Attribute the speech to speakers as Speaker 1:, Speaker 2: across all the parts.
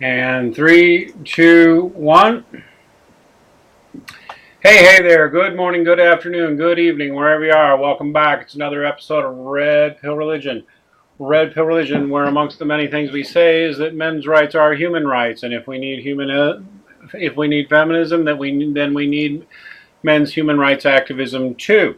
Speaker 1: And 3, 2, 1. Hey there. Good morning, good afternoon, good evening, wherever you are. Welcome back. It's another episode of Red Pill Religion. Red Pill Religion, where amongst the many things we say is that men's rights are human rights, and if we need feminism, then we need men's human rights activism too.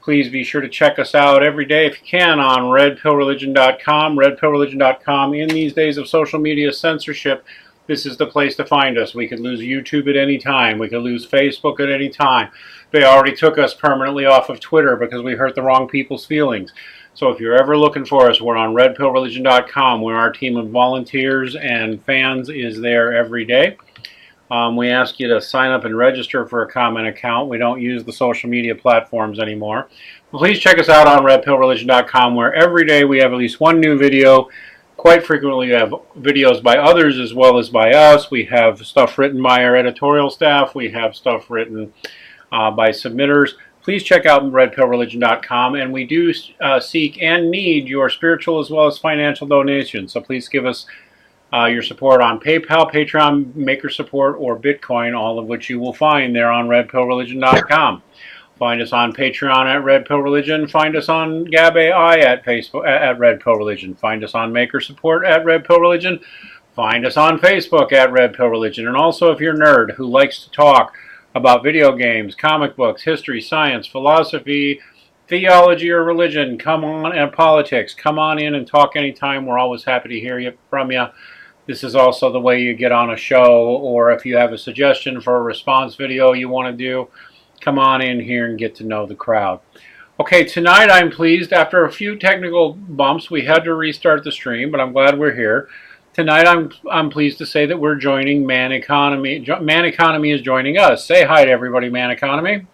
Speaker 1: Please be sure to check us out every day if you can on redpillreligion.com. Redpillreligion.com. In these days of social media censorship, this is the place to find us. We could lose YouTube at any time. We could lose Facebook at any time. They already took us permanently off of Twitter because we hurt the wrong people's feelings. So if you're ever looking for us, we're on redpillreligion.com, where our team of volunteers and fans is there every day. We ask you to sign up and register for a comment account. We don't use the social media platforms anymore. Please check us out on redpillreligion.com, where every day we have at least one new video. Quite frequently we have videos by others as well as by us. We have stuff written by our editorial staff. We have stuff written by submitters. Please check out redpillreligion.com, and we do seek and need your spiritual as well as financial donations. So please give us your support on PayPal, Patreon, Maker Support, or Bitcoin, all of which you will find there on redpillreligion.com. Find us on Patreon at Red Pill Religion. Find us on Gab AI at Facebook at Red Pill Religion. Find us on Maker Support at Red Pill Religion. Find us on Facebook at Red Pill Religion. And also, if you're a nerd who likes to talk about video games, comic books, history, science, philosophy, theology, or religion, come on, and politics, come on in and talk anytime. We're always happy to hear from you. This is also the way you get on a show, or if you have a suggestion for a response video you want to do, come on in here and get to know the crowd. Okay, tonight I'm pleased. After a few technical bumps, we had to restart the stream, but I'm glad we're here. Tonight I'm pleased to say that we're joining Man Economy. Man Economy is joining us. Say hi to everybody, Man Economy.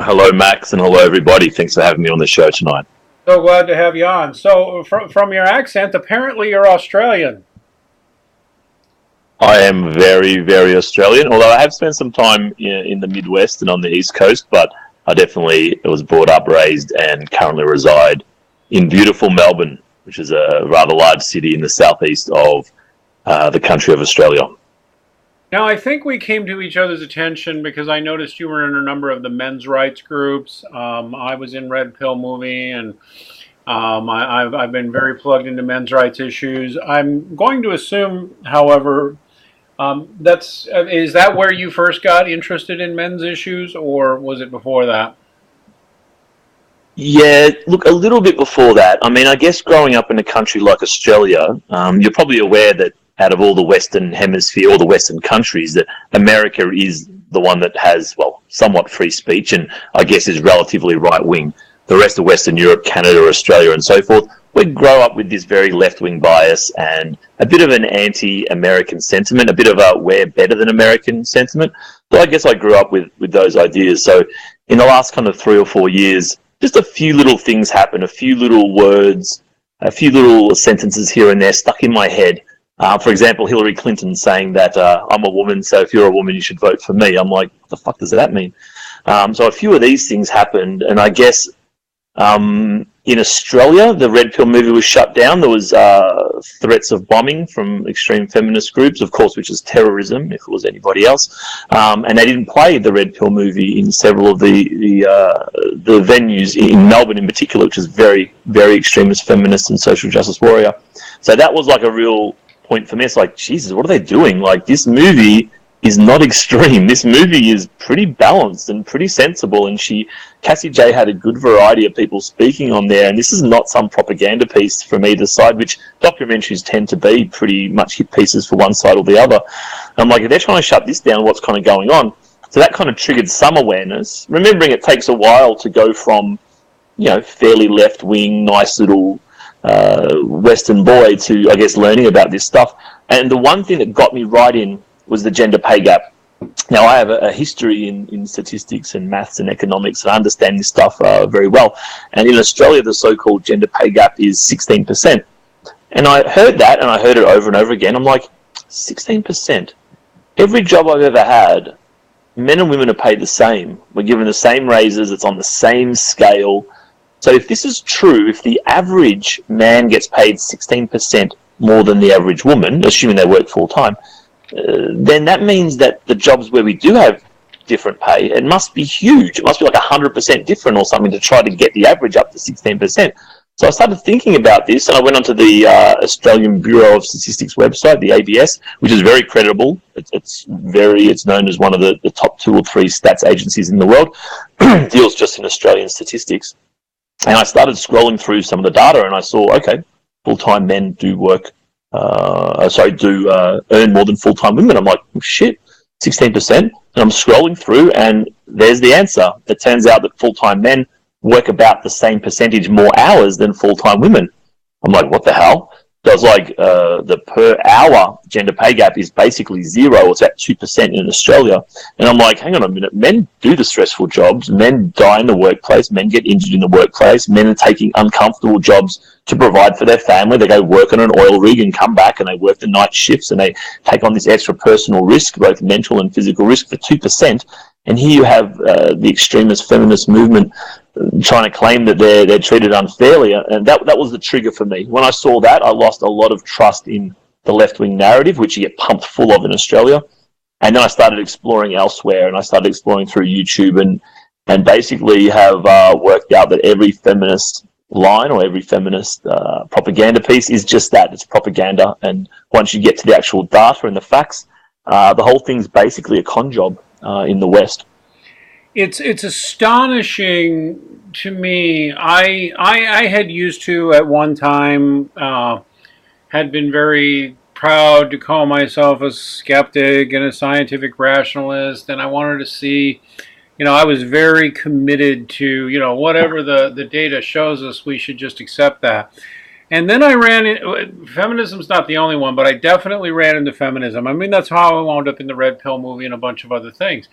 Speaker 2: Hello, Max, and hello, everybody. Thanks for having me on the show tonight.
Speaker 1: So glad to have you on. So, from your accent, apparently you're Australian.
Speaker 2: I am very, very Australian, although I have spent some time in the Midwest and on the East Coast, but I definitely was brought up, raised, and currently reside in beautiful Melbourne, which is a rather large city in the southeast of the country of Australia.
Speaker 1: Now, I think we came to each other's attention because I noticed you were in a number of the men's rights groups. I was in Red Pill Movie, and I've been very plugged into men's rights issues. I'm going to assume, however, is that where you first got interested in men's issues, or was it before that?
Speaker 2: Yeah, look, a little bit before that. I mean, I guess growing up in a country like Australia, you're probably aware that out of all the Western hemisphere, all the Western countries, that America is the one that has, well, somewhat free speech and I guess is relatively right-wing. The rest of Western Europe, Canada, Australia and so forth, we grow up with this very left-wing bias and a bit of an anti-American sentiment, a bit of a we're better than American sentiment. So I guess I grew up with those ideas. So in the last kind of 3 or 4 years, just a few little things happen, a few little words, a few little sentences here and there stuck in my head. For example, Hillary Clinton saying that I'm a woman, so if you're a woman, you should vote for me. I'm like, what the fuck does that mean? So a few of these things happened, and I guess in Australia, the Red Pill movie was shut down. There was threats of bombing from extreme feminist groups, of course, which is terrorism, if it was anybody else. And they didn't play the Red Pill movie in several of the venues, in Melbourne in particular, which is very, very extremist feminist and social justice warrior. So that was like a real point for me. It's like, Jesus, what are they doing? Like, this movie is not extreme. This movie is pretty balanced and pretty sensible, and Cassie J had a good variety of people speaking on there, and this is not some propaganda piece from either side, which documentaries tend to be pretty much hit pieces for one side or the other. I'm like, if they're trying to shut this down, what's kind of going on? So that kind of triggered some awareness, remembering it takes a while to go from, fairly left-wing, nice little Western boy to, I guess, learning about this stuff. And the one thing that got me right in was the gender pay gap. Now, I have a history in statistics and maths and economics, and I understand this stuff very well. And in Australia, the so-called gender pay gap is 16%. And I heard that, and I heard it over and over again. I'm like, 16%? Every job I've ever had, men and women are paid the same. We're given the same raises. It's on the same scale. So if this is true, if the average man gets paid 16% more than the average woman, assuming they work full time, then that means that the jobs where we do have different pay, it must be huge. It must be like 100% different or something to try to get the average up to 16%. So I started thinking about this, and I went onto the Australian Bureau of Statistics website, the ABS, which is very credible. It's known as one of the top 2 or 3 stats agencies in the world. Deals just in Australian statistics. And I started scrolling through some of the data, and I saw, okay, full-time men do earn more than full-time women. I'm like, oh, shit, 16%. And I'm scrolling through, and there's the answer. It turns out that full-time men work about the same percentage more hours than full-time women. I'm like, what the hell? So it's like the per hour gender pay gap is basically 0. It's at 2% in Australia. And I'm like, hang on a minute. Men do the stressful jobs. Men die in the workplace. Men get injured in the workplace. Men are taking uncomfortable jobs to provide for their family. They go work on an oil rig and come back, and they work the night shifts, and they take on this extra personal risk, both mental and physical risk, for 2%. And here you have the extremist feminist movement trying to claim that they're treated unfairly, and that was the trigger for me. When I saw that, I lost a lot of trust in the left-wing narrative, which you get pumped full of in Australia. And then I started exploring elsewhere, and I started exploring through YouTube, and basically have worked out that every feminist line or every feminist propaganda piece is just that. It's propaganda, and once you get to the actual data and the facts, the whole thing's basically a con job in the West.
Speaker 1: It's astonishing to me. I had used to at one time had been very proud to call myself a skeptic and a scientific rationalist, and I wanted to see, I was very committed to, whatever the data shows us, we should just accept that. And then I ran in, feminism's not the only one, but I definitely ran into feminism. I mean, that's how I wound up in the Red Pill movie and a bunch of other things.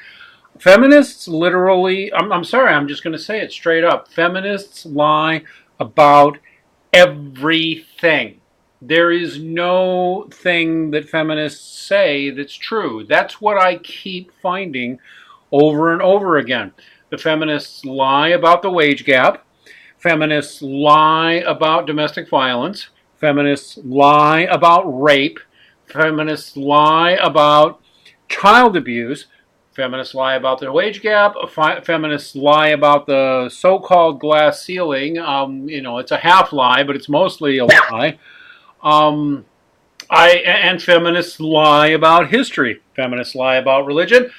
Speaker 1: Feminists literally, I'm sorry, I'm just going to say it straight up. Feminists lie about everything. There is no thing that feminists say that's true. That's what I keep finding over and over again. The feminists lie about the wage gap. Feminists lie about domestic violence. Feminists lie about rape. Feminists lie about child abuse. Feminists lie about the wage gap. Feminists lie about the so-called glass ceiling. It's a half lie, but it's mostly a lie. And feminists lie about history. Feminists lie about religion.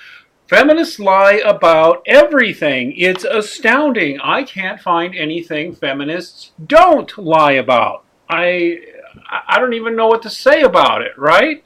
Speaker 1: Feminists lie about everything. It's astounding. I can't find anything feminists don't lie about. I don't even know what to say about it, right?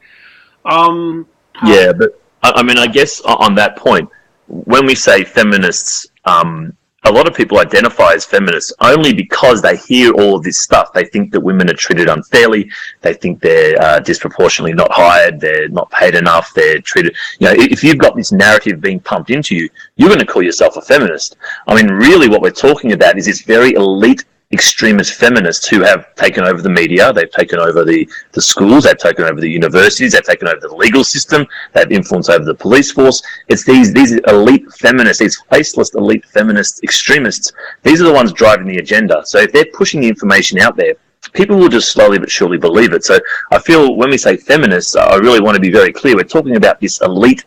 Speaker 2: Yeah, but I mean, I guess on that point, when we say feminists, a lot of people identify as feminists only because they hear all of this stuff. They think that women are treated unfairly. They think they're disproportionately not hired. They're not paid enough. They're treated, if you've got this narrative being pumped into you, you're going to call yourself a feminist. I mean, really what we're talking about is this very elite extremist feminists who have taken over the media, they've taken over the schools, they've taken over the universities, they've taken over the legal system, they've influenced over the police force. It's these elite feminists, these faceless elite feminist extremists, these are the ones driving the agenda. So if they're pushing the information out there, people will just slowly but surely believe it. So I feel when we say feminists, I really want to be very clear. We're talking about this elite,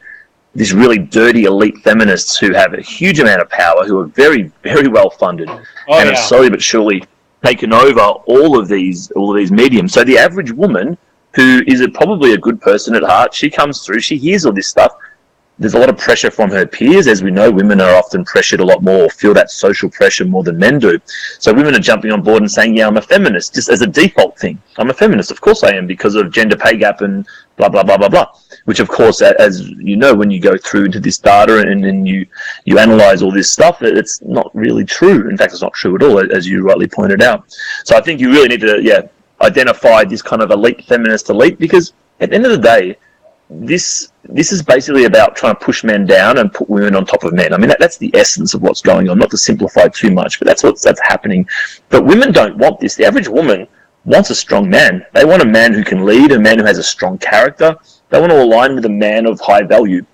Speaker 2: this really dirty elite feminists who have a huge amount of power, who are very, very well funded, and have slowly but surely taken over all of these mediums. So the average woman, who is probably a good person at heart, she comes through, she hears all this stuff. There's a lot of pressure from her peers. As we know, women are often pressured a lot more, or feel that social pressure more than men do. So women are jumping on board and saying, yeah, I'm a feminist, just as a default thing. I'm a feminist. Of course I am, because of gender pay gap and blah, blah, blah, blah, blah. Which, of course, as you know, when you go through into this data and then you analyze all this stuff, it's not really true. In fact, it's not true at all, as you rightly pointed out. So I think you really need to, identify this kind of elite feminist elite, because at the end of the day, this is basically about trying to push men down and put women on top of men. I mean, that's the essence of what's going on, not to simplify too much, but that's happening. But women don't want this. The average woman wants a strong man. They want a man who can lead, a man who has a strong character. They want to align with a man of high value.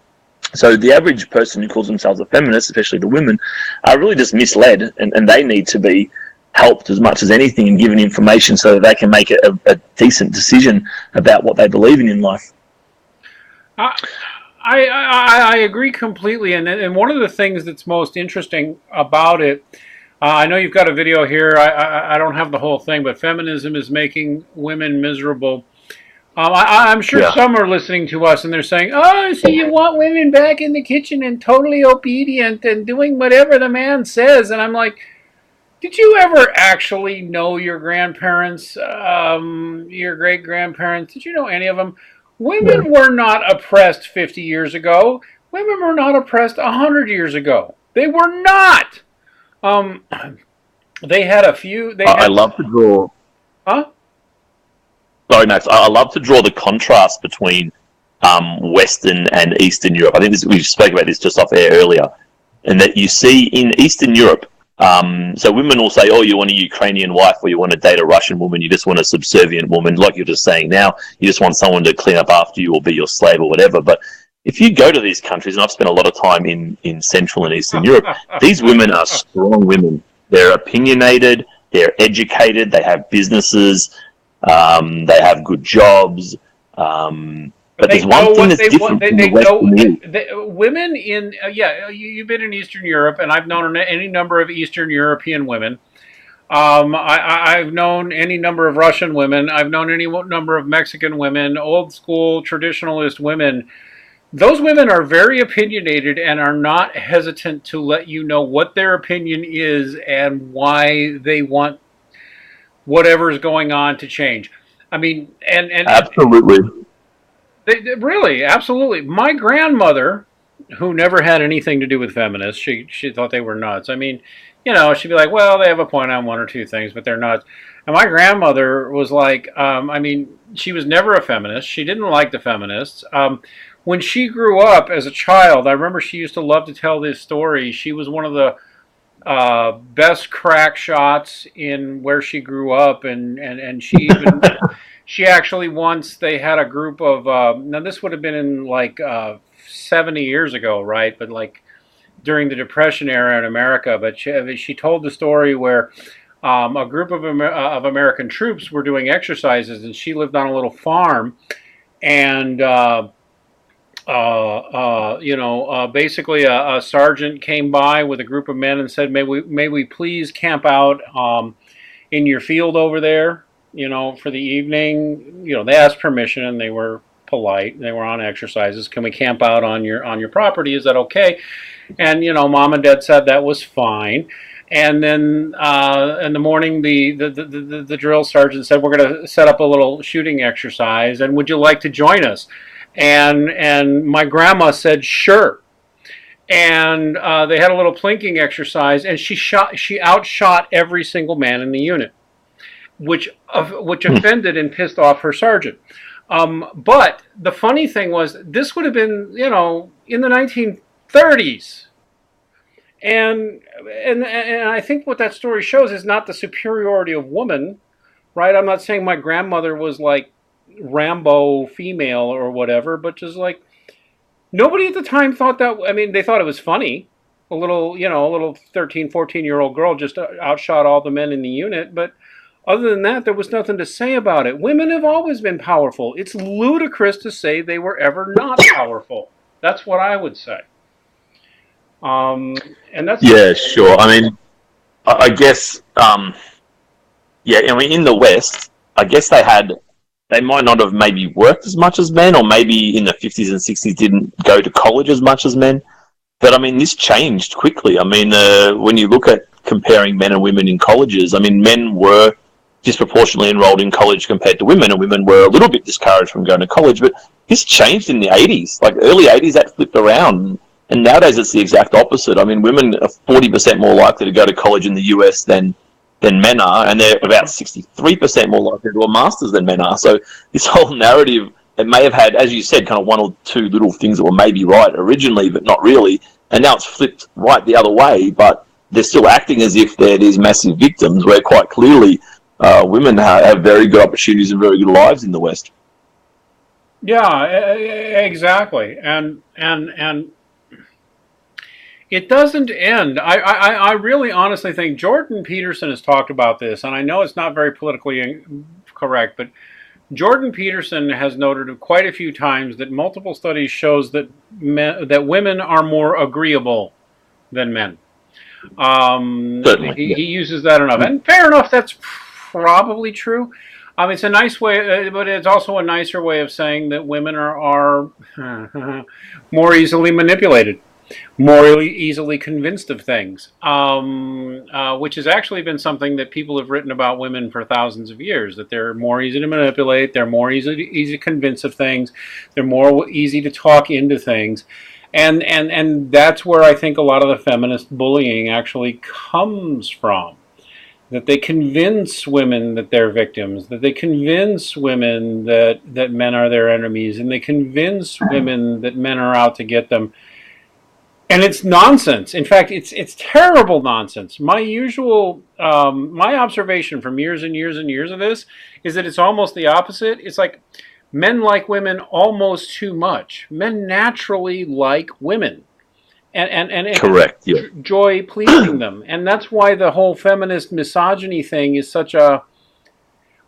Speaker 2: So the average person who calls themselves a feminist, especially the women, are really just misled, and they need to be helped as much as anything in giving information so that they can make a decent decision about what they believe in life.
Speaker 1: I agree completely, and one of the things that's most interesting about it, I know you've got a video here. I don't have the whole thing, but feminism is making women miserable. I'm sure some are listening to us and they're saying, "Oh, so you want women back in the kitchen and totally obedient and doing whatever the man says?" And I'm like, did you ever actually know your grandparents, your great grandparents? Did you know any of them? Women were not oppressed 50 years ago. Women were not oppressed 100 years ago. They were not. They had a few.
Speaker 2: I love to draw.
Speaker 1: Huh?
Speaker 2: Sorry, Max. I love to draw the contrast between Western and Eastern Europe. I think we spoke about this just off air earlier, and that you see in Eastern Europe. So women will say, "Oh, you want a Ukrainian wife, or you want to date a Russian woman. You just want a subservient woman," like you're just saying now. You just want someone to clean up after you or be your slave or whatever. But if you go to these countries, and I've spent a lot of time in Central and Eastern Europe, these women are strong women. They're opinionated. They're educated. They have businesses. They have good jobs. But there's one thing that's different from the Western
Speaker 1: women in you've been in Eastern Europe, and I've known any number of Eastern European women. I've known any number of Russian women. I've known any number of Mexican women, old school traditionalist women. Those women are very opinionated and are not hesitant to let you know what their opinion is and why they want whatever's going on to change. I mean, and
Speaker 2: absolutely.
Speaker 1: They really, absolutely. My grandmother, who never had anything to do with feminists, she thought they were nuts. I mean, you know, she'd be like, well, they have a point on one or two things, but they're nuts. And my grandmother was like, I mean, she was never a feminist. She didn't like the feminists. When she grew up as a child, I remember she used to love to tell this story. She was one of the best crack shots in where she grew up, and she even... She actually once, they had a group of, now this would have been in like 70 years ago, right? But like during the Depression era in America. But she told the story where a group of American troops were doing exercises, and she lived on a little farm. And, basically a sergeant came by with a group of men and said, may we please camp out in your field over there? You know, for the evening. You know, they asked permission and they were polite. They were on exercises. Can we camp out on your property? Is that okay? And you know, mom and dad said that was fine. And then in the morning, the drill sergeant said, we're going to set up a little shooting exercise, and would you like to join us? And my grandma said sure. And they had a little plinking exercise, and she outshot every single man in the unit, which offended and pissed off her sergeant. But the funny thing was, this would have been, you know, in the 1930s. And I think what that story shows is not the superiority of woman, right? I'm not saying my grandmother was like Rambo female or whatever, but just like, nobody at the time thought that, I mean, they thought it was funny. A little 13, 14-year-old girl just outshot all the men in the unit, but other than that, there was nothing to say about it. Women have always been powerful. It's ludicrous to say they were ever not powerful. That's what I would say. And that's...
Speaker 2: Yeah, sure. I mean, I guess, I mean, in the West, I guess they might not have maybe worked as much as men, or maybe in the 50s and 60s didn't go to college as much as men. But I mean, this changed quickly. I mean, when you look at comparing men and women in colleges, I mean, men were disproportionately enrolled in college compared to women, and women were a little bit discouraged from going to college. But this changed in the 80s, like early 80s, that flipped around. And nowadays it's the exact opposite. I mean, women are 40% more likely to go to college in the US than men are, and they're about 63% more likely to do a master's than men are. So this whole narrative, it may have had, as you said, kind of one or two little things that were maybe right originally, but not really. And now it's flipped right the other way, but they're still acting as if they're these massive victims, where quite clearly women have very good opportunities and very good lives in the West.
Speaker 1: Yeah, exactly. And It doesn't end. I really honestly think Jordan Peterson has talked about this, and I know it's not very politically correct, but Jordan Peterson has noted quite a few times that multiple studies shows that that women are more agreeable than men.
Speaker 2: Certainly.
Speaker 1: He uses that enough, and fair enough. That's probably true. It's a nice way, but it's also a nicer way of saying that women are more easily manipulated, more easily convinced of things, which has actually been something that people have written about women for thousands of years, that they're more easy to manipulate, they're more easy to convince of things, they're more easy to talk into things. And that's where I think a lot of the feminist bullying actually comes from. That they convince women that they're victims, that they convince women that men are their enemies, and they convince women that men are out to get them. And it's nonsense. In fact, it's terrible nonsense. My observation from years and years and years of this is that it's almost the opposite. It's like men like women almost too much. Men naturally like women. And
Speaker 2: correct, yeah.
Speaker 1: Joy pleasing them. And that's why the whole feminist misogyny thing is such a,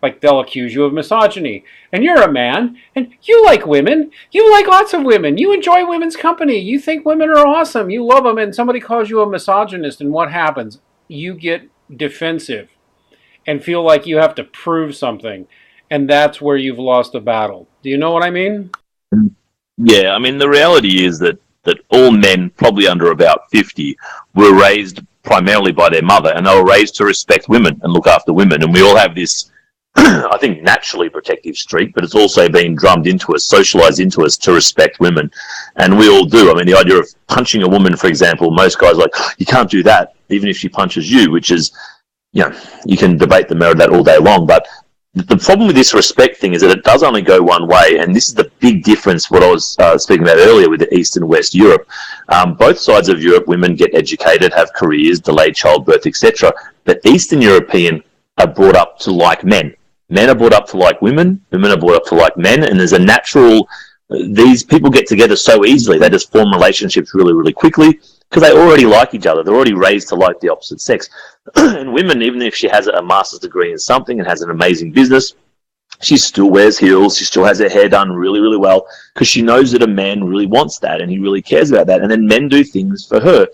Speaker 1: like, they'll accuse you of misogyny. And you're a man, and you like women. You like lots of women. You enjoy women's company. You think women are awesome. You love them, and somebody calls you a misogynist, and what happens? You get defensive and feel like you have to prove something. And that's where you've lost a battle. Do you know what I mean?
Speaker 2: Yeah, I mean, the reality is that all men, probably under about 50, were raised primarily by their mother, and they were raised to respect women and look after women. And we all have this, I think, naturally protective streak, but it's also been drummed into us, socialized into us to respect women. And we all do. I mean, the idea of punching a woman, for example, most guys are like, you can't do that, even if she punches you, which is, you can debate the merit of that all day long, but the problem with this respect thing is that it does only go one way, and this is the big difference, what I was speaking about earlier with the East and West Europe. Both sides of Europe, women get educated, have careers, delayed childbirth, etc. But Eastern European are brought up to like men. Men are brought up to like women, women are brought up to like men, and there's a natural... These people get together so easily, they just form relationships really, really quickly, because they already like each other. They're already raised to like the opposite sex. And women, even if she has a master's degree in something and has an amazing business, she still wears heels. She still has her hair done really, really well, because she knows that a man really wants that and he really cares about that. And then men do things for her.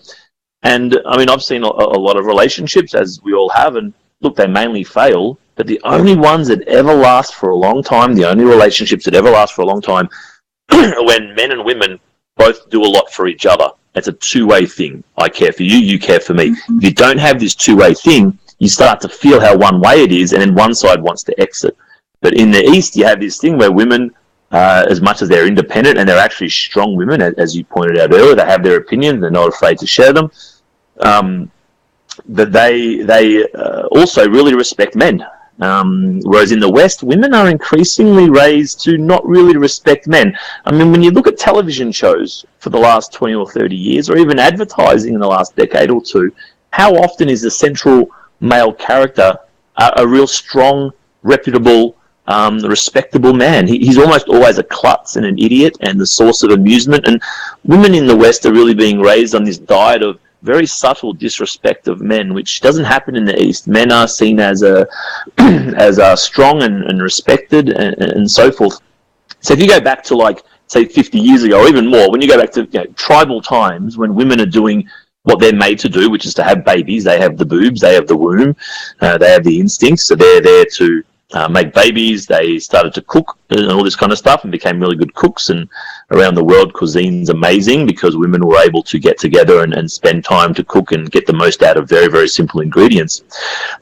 Speaker 2: And I mean, I've seen a lot of relationships, as we all have, and look, they mainly fail, but the only ones that ever last for a long time, the only relationships that ever last for a long time, are when men and women both do a lot for each other. It's a two-way thing. I care for you, you care for me. If you don't have this two-way thing, you start to feel how one-way it is, and then one side wants to exit. But in the East, you have this thing where women, as much as they're independent, and they're actually strong women, as you pointed out earlier, they have their opinions, they're not afraid to share them, but they also really respect men. Whereas in the West, women are increasingly raised to not really respect men. I mean, when you look at television shows for the last 20 or 30 years, or even advertising in the last decade or two, how often is the central male character a real strong, reputable, respectable man? He's almost always a klutz and an idiot and the source of amusement. And women in the West are really being raised on this diet of very subtle disrespect of men, which doesn't happen in the East. Men are seen as strong and respected and so forth. So if you go back to, like, say 50 years ago or even more, when you go back to tribal times when women are doing what they're made to do, which is to have babies, they have the boobs, they have the womb, they have the instincts, so they're there to make babies. They started to cook and all this kind of stuff and became really good cooks, and around the world cuisine's amazing because women were able to get together and spend time to cook and get the most out of very, very simple ingredients.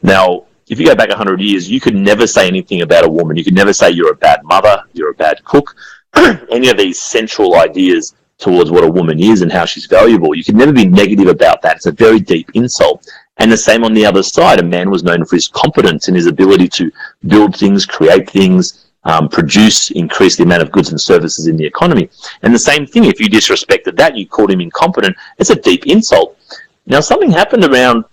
Speaker 2: Now, if you go back 100 years, you could never say anything about a woman. You could never say you're a bad mother, you're a bad cook, any of these central ideas towards what a woman is and how she's valuable. You could never be negative about that. It's a very deep insult. And the same on the other side. A man was known for his competence and his ability to build things, create things, produce, increase the amount of goods and services in the economy. And the same thing, if you disrespected that, you called him incompetent, it's a deep insult. Now, something happened around,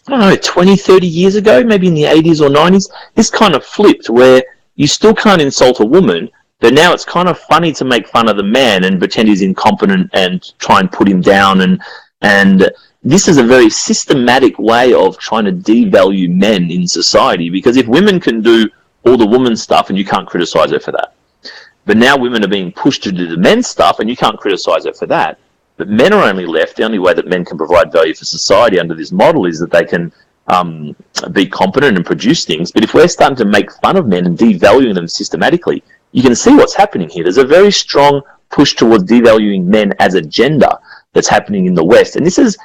Speaker 2: 20, 30 years ago, maybe in the 80s or 90s. This kind of flipped where you still can't insult a woman, but now it's kind of funny to make fun of the man and pretend he's incompetent and try and put him down. And And this is a very systematic way of trying to devalue men in society, because if women can do all the woman stuff and you can't criticize her for that, but now women are being pushed to do the men's stuff and you can't criticize her for that, but men are only left, the only way that men can provide value for society under this model is that they can be competent and produce things. But if we're starting to make fun of men and devaluing them systematically, you can see what's happening here. There's a very strong push towards devaluing men as a gender that's happening in the West. And this is,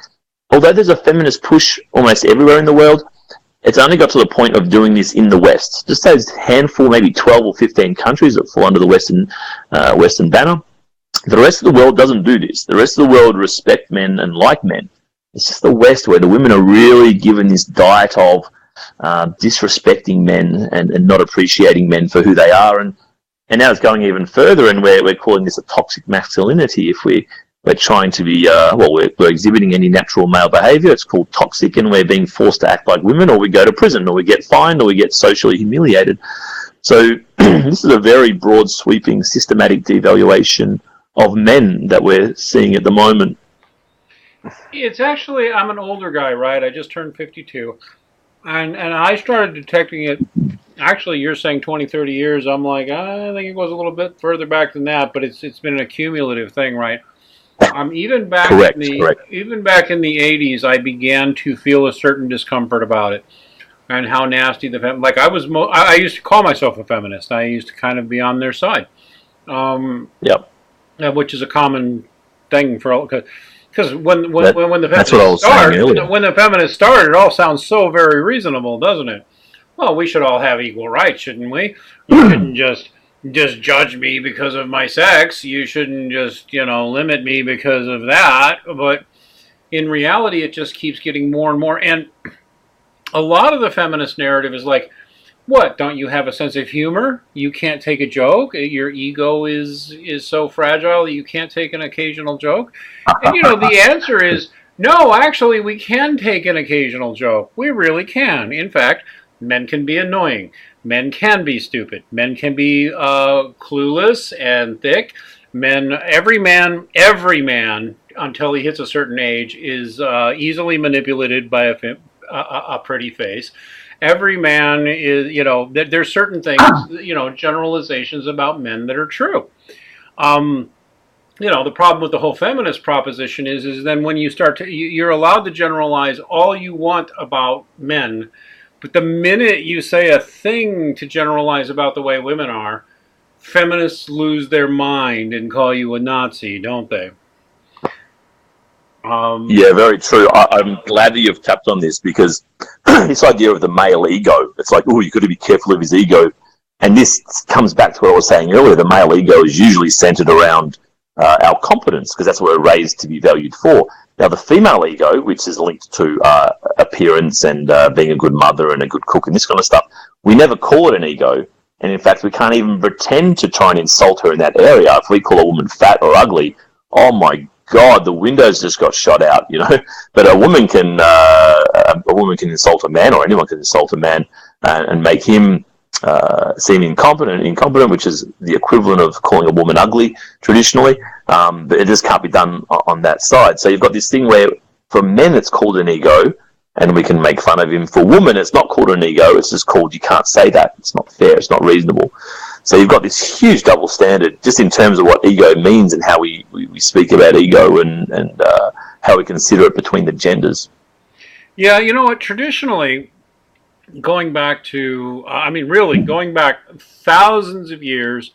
Speaker 2: although there's a feminist push almost everywhere in the world, it's only got to the point of doing this in the West. Just those handful, maybe 12 or 15 countries that fall under the Western banner. The rest of the world doesn't do this. The rest of the world respect men and like men. It's just the West where the women are really given this diet of disrespecting men and not appreciating men for who they are. And now it's going even further, and we're calling this a toxic masculinity. If we're trying to be, we're exhibiting any natural male behaviour, it's called toxic, and we're being forced to act like women, or we go to prison, or we get fined, or we get socially humiliated. So this is a very broad, sweeping, systematic devaluation of men that we're seeing at the moment.
Speaker 1: It's actually, I'm an older guy, right? I just turned 52. And I started detecting it, actually, you're saying 20, 30 years. I'm like, I think it goes a little bit further back than that, but it's been an accumulative thing, right? Even back in the 80s, I began to feel a certain discomfort about it, and how nasty I used to call myself a feminist. I used to kind of be on their side. Which is a common thing for all, because when the feminists started, it all sounds so very reasonable, doesn't it? Well, we should all have equal rights, shouldn't we? You shouldn't just judge me because of my sex. You shouldn't just, limit me because of that. But in reality, it just keeps getting more and more. And a lot of the feminist narrative is like, what, don't you have a sense of humor? You can't take a joke? Your ego is so fragile that you can't take an occasional joke? And, the answer is, no, actually, we can take an occasional joke. We really can. In fact, men can be annoying. Men can be stupid. Men can be clueless and thick. Every man, until he hits a certain age, is easily manipulated by a pretty face. Every man is, there's certain things, generalizations about men that are true. The problem with the whole feminist proposition is then when you start to, you're allowed to generalize all you want about men, but the minute you say a thing to generalize about the way women are, feminists lose their mind and call you a Nazi, don't they?
Speaker 2: Yeah, very true. I'm glad that you've tapped on this, because this idea of the male ego, it's like, you've got to be careful of his ego. And this comes back to what I was saying earlier. The male ego is usually centered around our competence, because that's what we're raised to be valued for. Now, the female ego, which is linked to appearance and being a good mother and a good cook and this kind of stuff, we never call it an ego. And in fact, we can't even pretend to try and insult her in that area. If we call a woman fat or ugly, oh my God, the windows just got shot out, But a woman can insult a man, or anyone can insult a man and make him seem incompetent, which is the equivalent of calling a woman ugly traditionally. But it just can't be done on that side. So you've got this thing where for men it's called an ego, and we can make fun of him. For women, it's not called an ego. It's just called, you can't say that. It's not fair. It's not reasonable. So you've got this huge double standard just in terms of what ego means and how we speak about ego and how we consider it between the genders.
Speaker 1: Yeah, you know what? Traditionally, going back thousands of years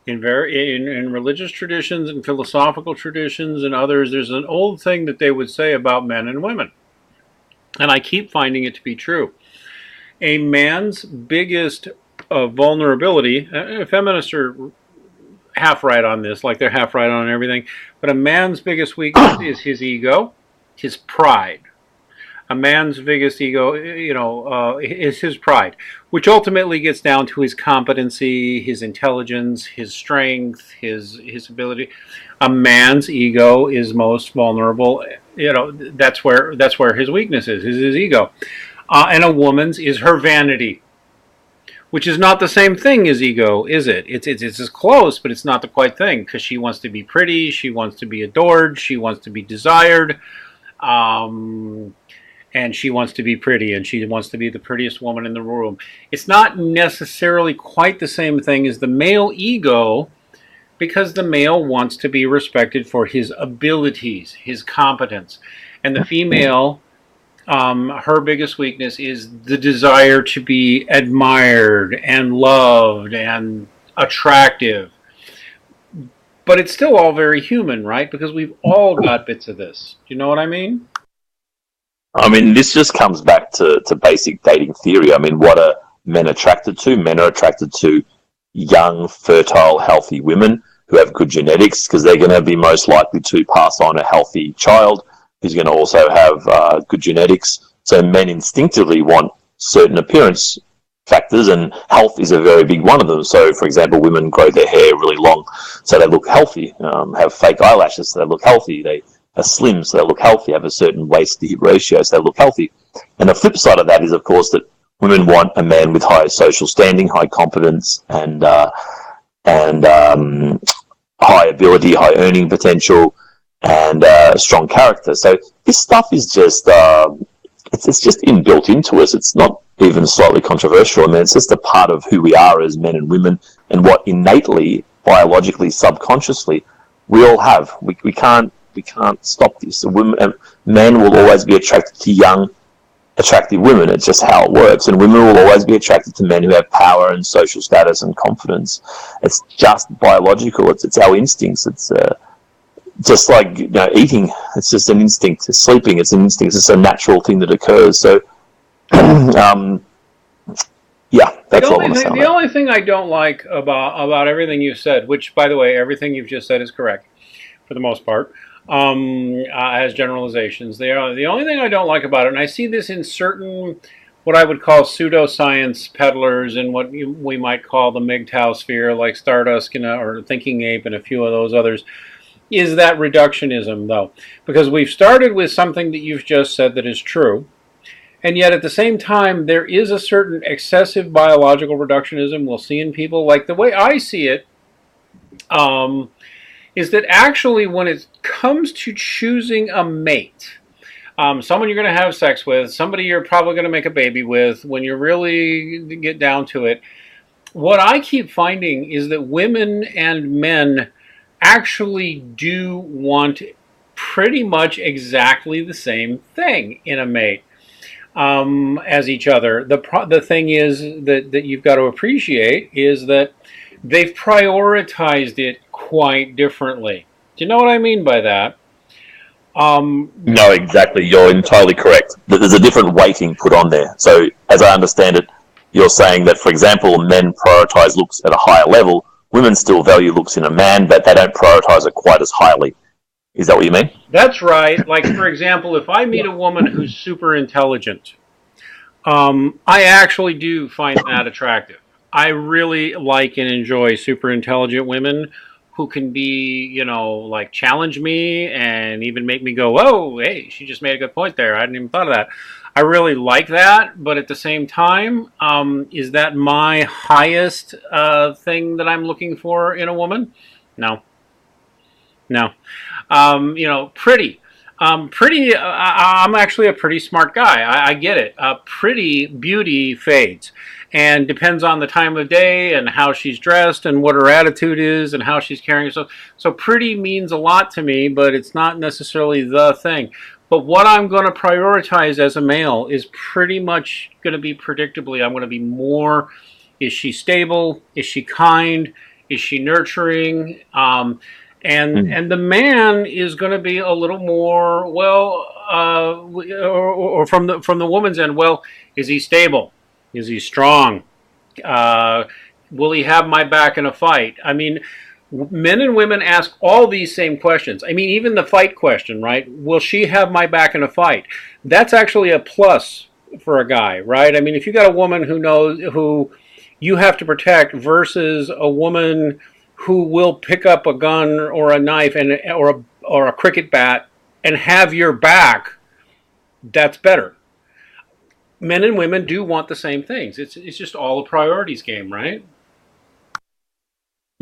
Speaker 1: in religious traditions and philosophical traditions and others, there's an old thing that they would say about men and women. And I keep finding it to be true. A man's biggest vulnerability, feminists are half right on this, like they're half right on everything, but a man's biggest weakness is his ego, his pride. A man's biggest ego, is his pride, which ultimately gets down to his competency, his intelligence, his strength, his ability. A man's ego is most vulnerable. That's where his weakness is his ego. And a woman's is her vanity, which is not the same thing as ego, is it? It's as close, but it's not the quite thing, because she wants to be pretty, she wants to be adored, she wants to be desired. And she wants to be pretty, and she wants to be the prettiest woman in the room. It's not necessarily quite the same thing as the male ego, because the male wants to be respected for his abilities, his competence. And the female, her biggest weakness is the desire to be admired and loved and attractive. But it's still all very human, right? Because we've all got bits of this. Do you know what I mean?
Speaker 2: I mean, this just comes back to basic dating theory. I mean, what are men attracted to? Men are attracted to young, fertile, healthy women who have good genetics, because they're going to be most likely to pass on a healthy child who's going to also have good genetics. So men instinctively want certain appearance factors, and health is a very big one of them. So, for example, women grow their hair really long so they look healthy, have fake eyelashes so they look healthy, they are slim so they look healthy, have a certain waist to hip ratio so they look healthy. And the flip side of that is, of course, that women want a man with high social standing, high competence, and high ability, high earning potential, and strong character. So this stuff is just it's just inbuilt into us. It's not even slightly controversial. I mean, it's just a part of who we are as men and women, and what innately, biologically, subconsciously, we all have. We can't stop this. Men will always be attracted to young, attractive women. It's just how it works. And women will always be attracted to men who have power and social status and confidence. It's just biological. It's our instincts. It's just like, eating. It's just an instinct. Sleeping. It's an instinct. It's just a natural thing that occurs. So, yeah, that's all I want to say.
Speaker 1: The only thing I don't like about everything you've said, which, by the way, everything you've just said is correct for the most part, as generalizations. The only thing I don't like about it, and I see this in certain, what I would call pseudoscience peddlers, and what we might call the MGTOW sphere, like Stardust or Thinking Ape and a few of those others, is that reductionism, though. Because we've started with something that you've just said that is true, and yet at the same time, there is a certain excessive biological reductionism we'll see in people. Like, the way I see it, is that actually when it comes to choosing a mate, someone you're going to have sex with, somebody you're probably going to make a baby with, when you really get down to it, what I keep finding is that women and men actually do want pretty much exactly the same thing in a mate as each other. The thing is that you've got to appreciate is that they've prioritized it quite differently. Do you know what I mean by that?
Speaker 2: No, exactly. You're entirely correct. There's a different weighting put on there. So, as I understand it, you're saying that, for example, men prioritize looks at a higher level. Women still value looks in a man, but they don't prioritize it quite as highly. Is that what you mean?
Speaker 1: That's right. Like, for example, if I meet a woman who's super intelligent, I actually do find that attractive. I really like and enjoy super intelligent women who can be, like, challenge me and even make me go, "Whoa, hey, she just made a good point there. I hadn't even thought of that." I really like that, but at the same time, is that my highest thing that I'm looking for in a woman? No. No. Pretty. I'm actually a pretty smart guy. I get it. Pretty beauty fades, and depends on the time of day and how she's dressed and what her attitude is and how she's carrying herself. So pretty means a lot to me, but it's not necessarily the thing. But what I'm going to prioritize as a male is pretty much going to be predictably. I'm going to be more, is she stable? Is she kind? Is she nurturing? And the man is going to be a little more, or from the woman's end, is he stable? Is he strong? Will he have my back in a fight? I mean, men and women ask all these same questions. I mean, even the fight question, right? Will she have my back in a fight? That's actually a plus for a guy, right? I mean, if you got a woman who you have to protect versus a woman who will pick up a gun or a knife or a cricket bat and have your back, that's better. Men and women do want the same things. It's just all a priorities game, right?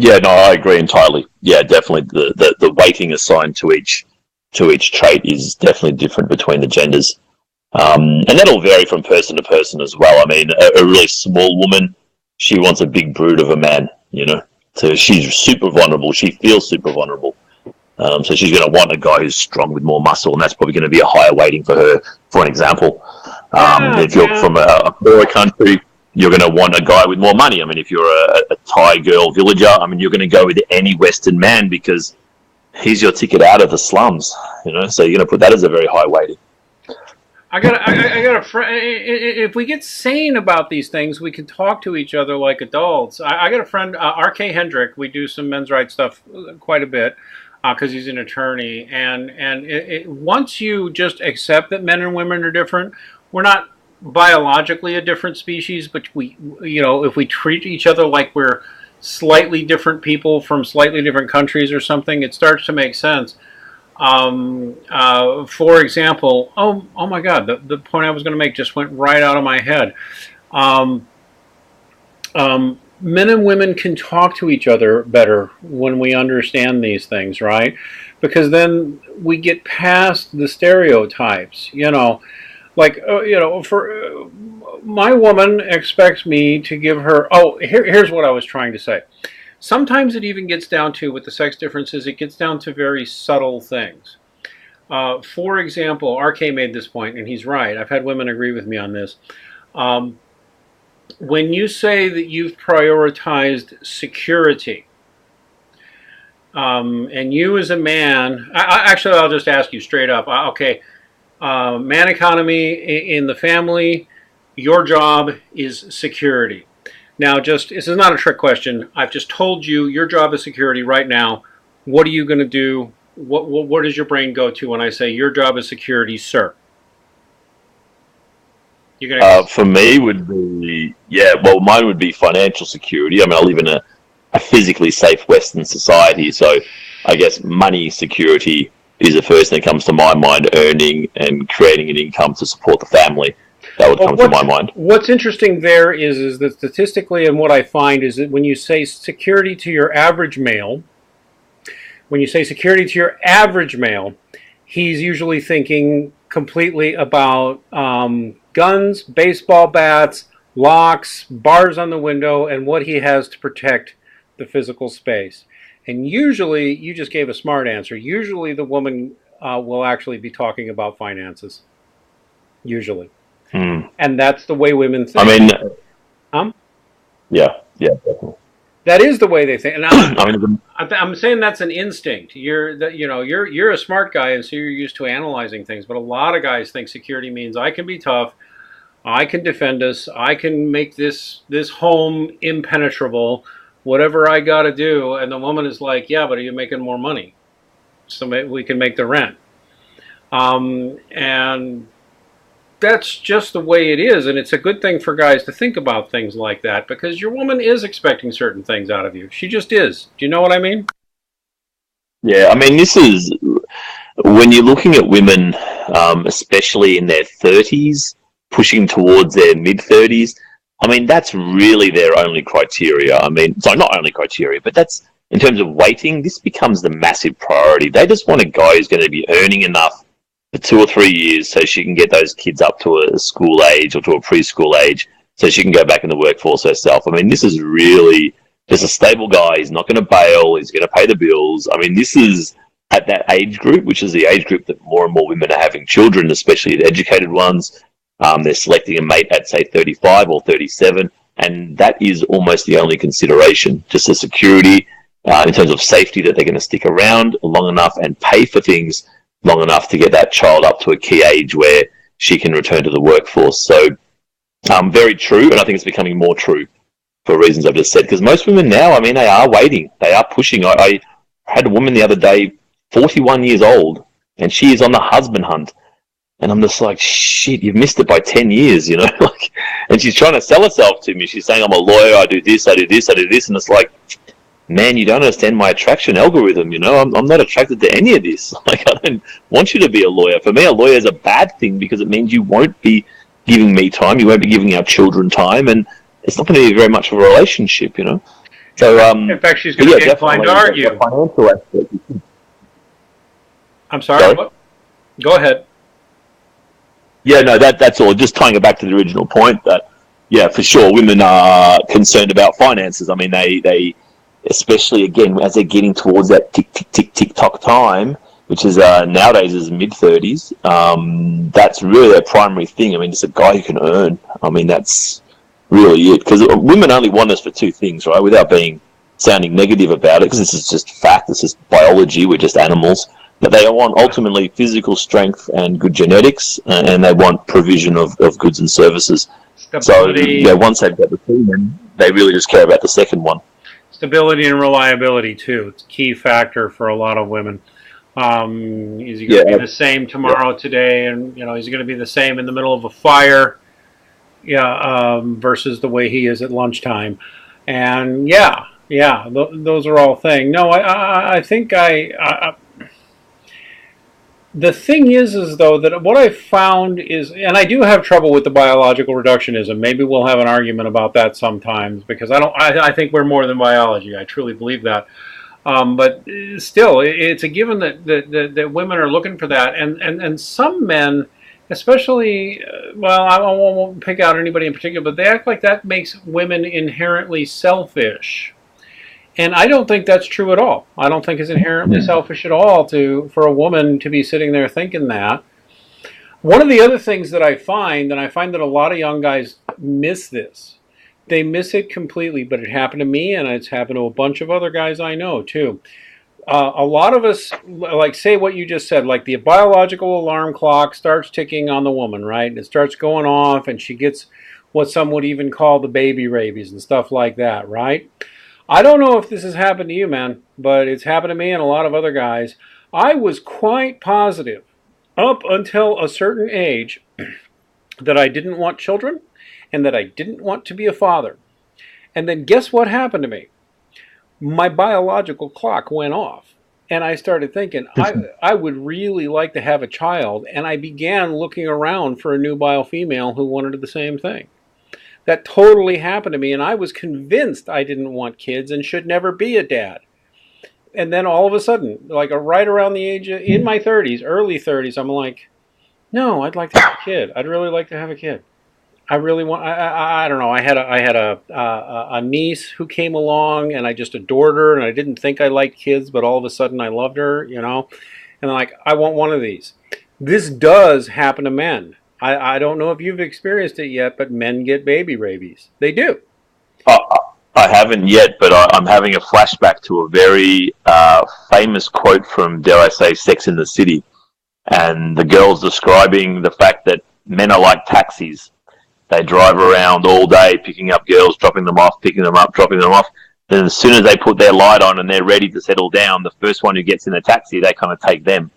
Speaker 2: Yeah, no, I agree entirely. Yeah, definitely. The weighting assigned to each to each trait is definitely different between the genders. And that'll vary from person to person as well. I mean, a really small woman, she wants a big brute of a man, you know. So she's super vulnerable. She feels super vulnerable. So she's going to want a guy who's strong with more muscle, and that's probably going to be a higher weighting for her, for an example. If you're from a poorer country, you're going to want a guy with more money. I mean, if you're a Thai girl villager, I mean, you're going to go with any Western man because he's your ticket out of the slums, you know. So you're going to put that as a very high weighting.
Speaker 1: I got a friend. If we get sane about these things, we can talk to each other like adults. I got a friend, R.K. Hendrick. We do some men's rights stuff quite a bit because he's an attorney. And once you just accept that men and women are different, we're not biologically a different species, but if we treat each other like we're slightly different people from slightly different countries or something, it starts to make sense. For example, oh my God, the point I was going to make just went right out of my head. Men and women can talk to each other better when we understand these things, right? Because then we get past the stereotypes, like, for my woman expects me to give her, here's what I was trying to say. Sometimes it even gets down to, with the sex differences, it gets down to very subtle things. For example, RK made this point, and he's right. I've had women agree with me on this. When you say that you've prioritized security, and you as a man, actually, I'll just ask you straight up. Man economy in the family, your job is security. Now, this is not a trick question. I've just told you your job is security right now. What are you going to do? What does your brain go to when I say your job is security, sir? You're gonna
Speaker 2: for me would be, mine would be financial security. I mean, I live in a physically safe Western society, so I guess money security is the first thing that comes to my mind, earning and creating an income to support the family. That would come to my mind.
Speaker 1: What's interesting there is that statistically, and what I find is that when you say security to your average male, he's usually thinking completely about guns, baseball bats, locks, bars on the window, and what he has to protect the physical space. And usually, you just gave a smart answer. Usually, the woman will actually be talking about finances. Usually. And that's the way women think.
Speaker 2: I mean, yeah, definitely.
Speaker 1: That is the way they think. And I'm saying that's an instinct. You're a smart guy, and so you're used to analyzing things. But a lot of guys think security means I can be tough, I can defend us, I can make this home impenetrable, whatever I got to do. And the woman is like, yeah, but are you making more money so we can make the rent? And that's just the way it is, and it's a good thing for guys to think about things like that, because your woman is expecting certain things out of you. She just is. Do you know what I mean?
Speaker 2: Yeah, I mean, this is, when you're looking at women, especially in their 30s, pushing towards their mid-30s, I mean, that's really their only criteria. I mean, sorry, not only criteria, but that's, in terms of weighting, this becomes the massive priority. They just want a guy who's going to be earning enough for 2 or 3 years so she can get those kids up to a school age or to a preschool age so she can go back in the workforce herself. I mean, this is really just a stable guy. He's not going to bail. He's going to pay the bills. I mean, this is at that age group, which is the age group that more and more women are having children, especially the educated ones. They're selecting a mate at, say, 35 or 37, and that is almost the only consideration, just the security in terms of safety, that they're going to stick around long enough and pay for things long enough to get that child up to a key age where she can return to the workforce. So very true, and I think it's becoming more true for reasons I've just said, because most women now, I mean, they are waiting, they are pushing. I had a woman the other day, 41 years old, and she is on the husband hunt, and I'm just like, shit, you've missed it by 10 years, like, and she's trying to sell herself to me. She's saying, I'm a lawyer, I do this, and it's like, man, you don't understand my attraction algorithm, I'm not attracted to any of this. Like, I don't want you to be a lawyer. For me, a lawyer is a bad thing because it means you won't be giving me time, you won't be giving our children time, and it's not going to be very much of a relationship, So,
Speaker 1: in fact, she's going to be inclined to argue.
Speaker 2: Financial aspect.
Speaker 1: I'm sorry.
Speaker 2: Sorry?
Speaker 1: What? Go ahead.
Speaker 2: Yeah, no, that's all. Just tying it back to the original point that, yeah, for sure, women are concerned about finances. I mean, they especially again as they're getting towards that tick tock time, which is nowadays is mid 30s. That's really their primary thing. I mean, just a guy who can earn. I mean, that's really it. Because women only want us for two things, right? Without being sounding negative about it, because this is just fact. This is biology. We're just animals. But they want ultimately physical strength and good genetics, and they want provision of goods and services. So
Speaker 1: Stability,
Speaker 2: yeah, once they've got the two, then they really just care about the second one.
Speaker 1: stability, and reliability too. It's a key factor for a lot of women. Is he going to
Speaker 2: Yeah,
Speaker 1: be the same tomorrow, today, and is he going to be the same in the middle of a fire? Yeah, versus the way he is at lunchtime, and those are all things. No, I think the thing is though that what I found is, and I do have trouble with the biological reductionism. Maybe we'll have an argument about that sometimes because I don't. I think we're more than biology. I truly believe that. But still, it's a given that women are looking for that, and some men, especially, well, I won't pick out anybody in particular, but they act like that makes women inherently selfish. And I don't think that's true at all. I don't think it's inherently selfish at all for a woman to be sitting there thinking that. One of the other things that I find, and I find that a lot of young guys miss this. They miss it completely, but it happened to me, and it's happened to a bunch of other guys I know too. A lot of us, like, say what you just said, like the biological alarm clock starts ticking on the woman, right? It starts going off, and she gets what some would even call the baby rabies and stuff like that, right? I don't know if this has happened to you, man, but it's happened to me and a lot of other guys. I was quite positive up until a certain age that I didn't want children and that I didn't want to be a father. And then guess what happened to me? My biological clock went off. And I started thinking, I would really like to have a child. And I began looking around for a nubile female who wanted the same thing. That totally happened to me, and I was convinced I didn't want kids and should never be a dad. And then all of a sudden, like right around the age in my 30s, early 30s, I'm like, no, I'd like to have a kid. I'd really like to have a kid. I really want. I don't know. I had a niece who came along, and I just adored her, and I didn't think I liked kids, but all of a sudden I loved her, And like, I want one of these. This does happen to men. I don't know if you've experienced it yet, but men get baby rabies. They do.
Speaker 2: I, I haven't yet, but I'm having a flashback to a very famous quote from, dare I say, Sex in the City, and the girl's describing the fact that men are like taxis. They drive around all day picking up girls, dropping them off, picking them up, dropping them off. Then as soon as they put their light on and they're ready to settle down, the first one who gets in the taxi, they kind of take them.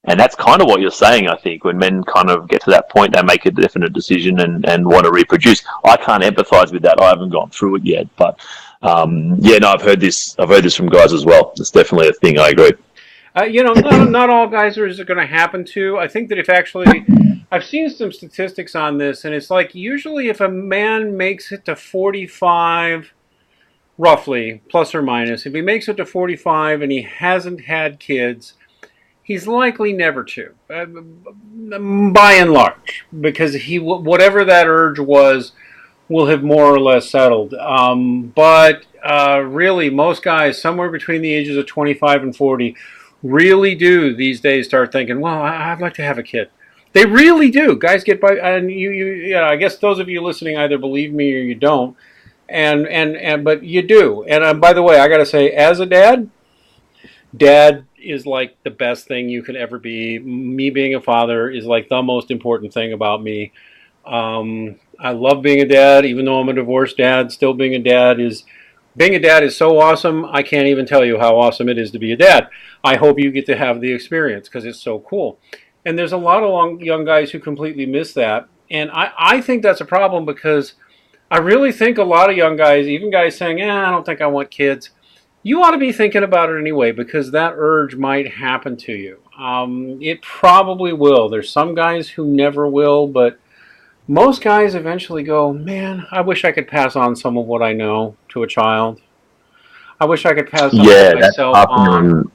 Speaker 2: And that's kind of what you're saying, I think. When men kind of get to that point, they make a definite decision and want to reproduce. I can't empathize with that. I haven't gone through it yet. But, yeah, no, I've heard this from guys as well. It's definitely a thing. I agree.
Speaker 1: Not all guys are going to happen to. I think that if actually, I've seen some statistics on this, and it's like usually if a man makes it to 45, roughly, plus or minus, if he makes it to 45 and he hasn't had kids, he's likely never to, by and large, because whatever that urge was will have more or less settled. But really, most guys, somewhere between the ages of 25 and 40, really do these days start thinking, well, I'd like to have a kid. They really do. Guys get by, and I guess those of you listening either believe me or you don't, but you do. And by the way, I got to say, as a dad is like the best thing you could ever be. Me being a father is like the most important thing about me. I love being a dad, even though I'm a divorced dad. Still being a dad is so awesome. I can't even tell you how awesome it is to be a dad. I hope you get to have the experience because it's so cool. And there's a lot of young guys who completely miss that. And I think that's a problem because I really think a lot of young guys, even guys saying, I don't think I want kids, you ought to be thinking about it anyway because that urge might happen to you. It probably will. There's some guys who never will, but most guys eventually go, man, I wish I could pass on some of what I know to a child. I wish I could pass some of myself on.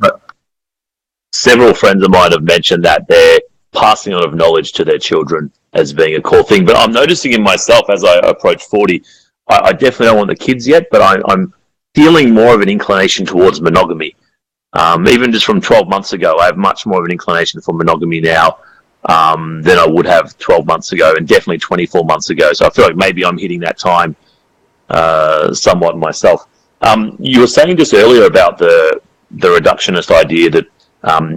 Speaker 2: several friends of mine have mentioned that they're passing on of knowledge to their children as being a core thing. But I'm noticing in myself as I approach 40, I definitely don't want the kids yet, but I'm feeling more of an inclination towards monogamy. Even just from 12 months ago, I have much more of an inclination for monogamy now than I would have 12 months ago, and definitely 24 months ago. So I feel like maybe I'm hitting that time somewhat myself. You were saying just earlier about the reductionist idea that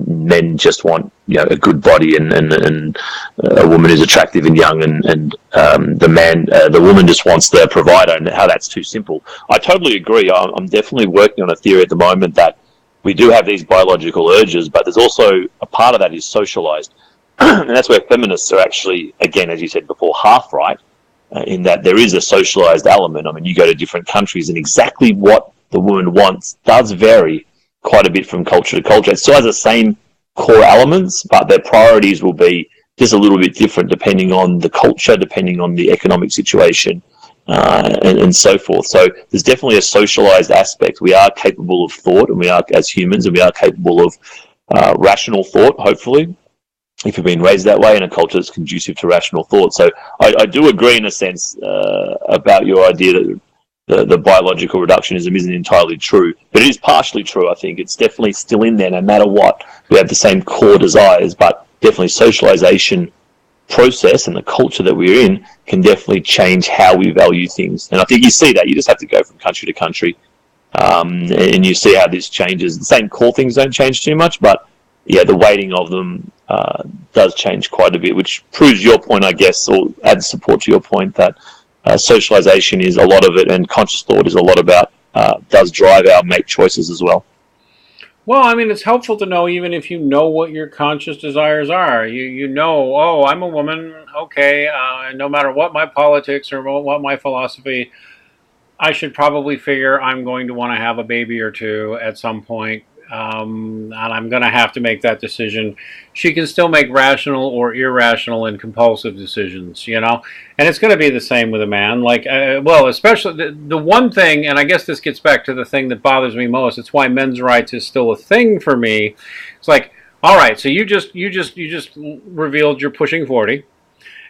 Speaker 2: men just want a good body and a woman who's attractive and young, and the woman just wants the provider, and how that's too simple. I totally agree. I'm definitely working on a theory at the moment that we do have these biological urges, but there's also a part of that is socialized. And that's where feminists are actually, again, as you said before, half right, in that there is a socialized element. I mean, you go to different countries and exactly what the woman wants does vary quite a bit from culture to culture. It still has the same core elements, but their priorities will be just a little bit different depending on the culture, depending on the economic situation, and so forth. So there's definitely a socialized aspect. We are capable of thought, and we are, as humans, and we are capable of rational thought, hopefully, if you've been raised that way in a culture that's conducive to rational thought. So I do agree in a sense about your idea that the biological reductionism isn't entirely true, but it is partially true. I think it's definitely still in there no matter what. We have the same core desires, but definitely socialization process and the culture that we're in can definitely change how we value things. And I think you see that. You just have to go from country to country, and you see how this changes. The same core things don't change too much, but yeah, the weighting of them does change quite a bit, which proves your point, I guess, or adds support to your point that socialization is a lot of it, and conscious thought is a lot about, does drive our make choices as well.
Speaker 1: Well, I mean, it's helpful to know, even if you know what your conscious desires are. You know, oh, I'm a woman, okay, and no matter what my politics or what my philosophy, I should probably figure I'm going to want to have a baby or two at some point. And I'm going to have to make that decision. She can still make rational or irrational and compulsive decisions, and it's going to be the same with a man. Like, well, especially the one thing, and I guess this gets back to the thing that bothers me most. It's why men's rights is still a thing for me. It's like, all right, so you just revealed you're pushing 40.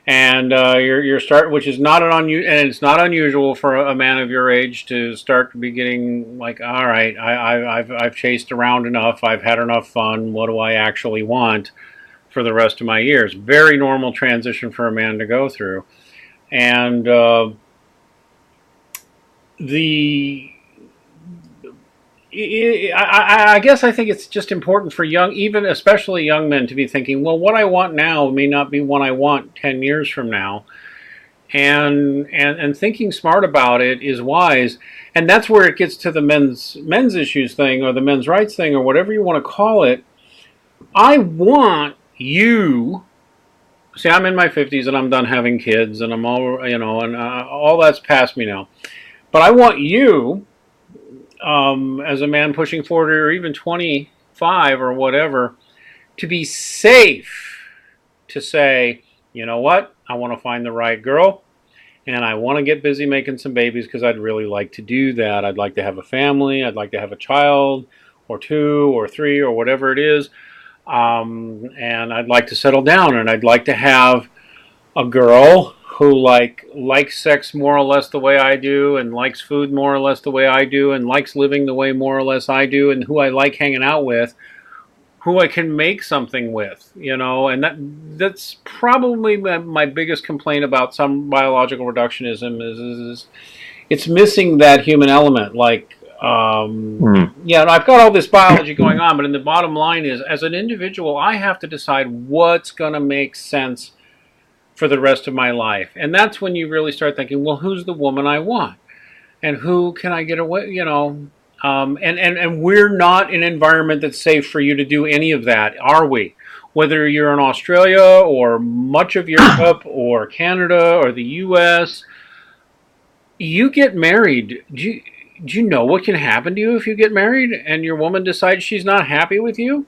Speaker 1: And you're start, which is not and it's not unusual for a man of your age to start beginning like, all right, I've chased around enough, I've had enough fun. What do I actually want for the rest of my years? Very normal transition for a man to go through, and I guess I think it's just important for especially young men, to be thinking, well, what I want now may not be what I want 10 years from now. And thinking smart about it is wise. And that's where it gets to the men's issues thing, or the men's rights thing, or whatever you want to call it. I want you. See, I'm in my 50s and I'm done having kids, and I'm all, and all that's past me now. But I want you, as a man pushing 40 or even 25 or whatever, to be safe to say, you know what, I want to find the right girl, and I want to get busy making some babies because I'd really like to do that. I'd like to have a family. I'd like to have a child or two or three or whatever it is, and I'd like to settle down, and I'd like to have a girl who likes sex more or less the way I do, and likes food more or less the way I do, and likes living the way more or less I do, and who I like hanging out with, who I can make something with, and that's probably my biggest complaint about some biological reductionism is it's missing that human element. Like, yeah, and I've got all this biology going on, but in the bottom line is, as an individual, I have to decide what's going to make sense for the rest of my life. And that's when you really start thinking, well, who's the woman I want? And who can I get away, and we're not in an environment that's safe for you to do any of that, are we? Whether you're in Australia or much of Europe or Canada or the US, you get married. Do you know what can happen to you if you get married and your woman decides she's not happy with you?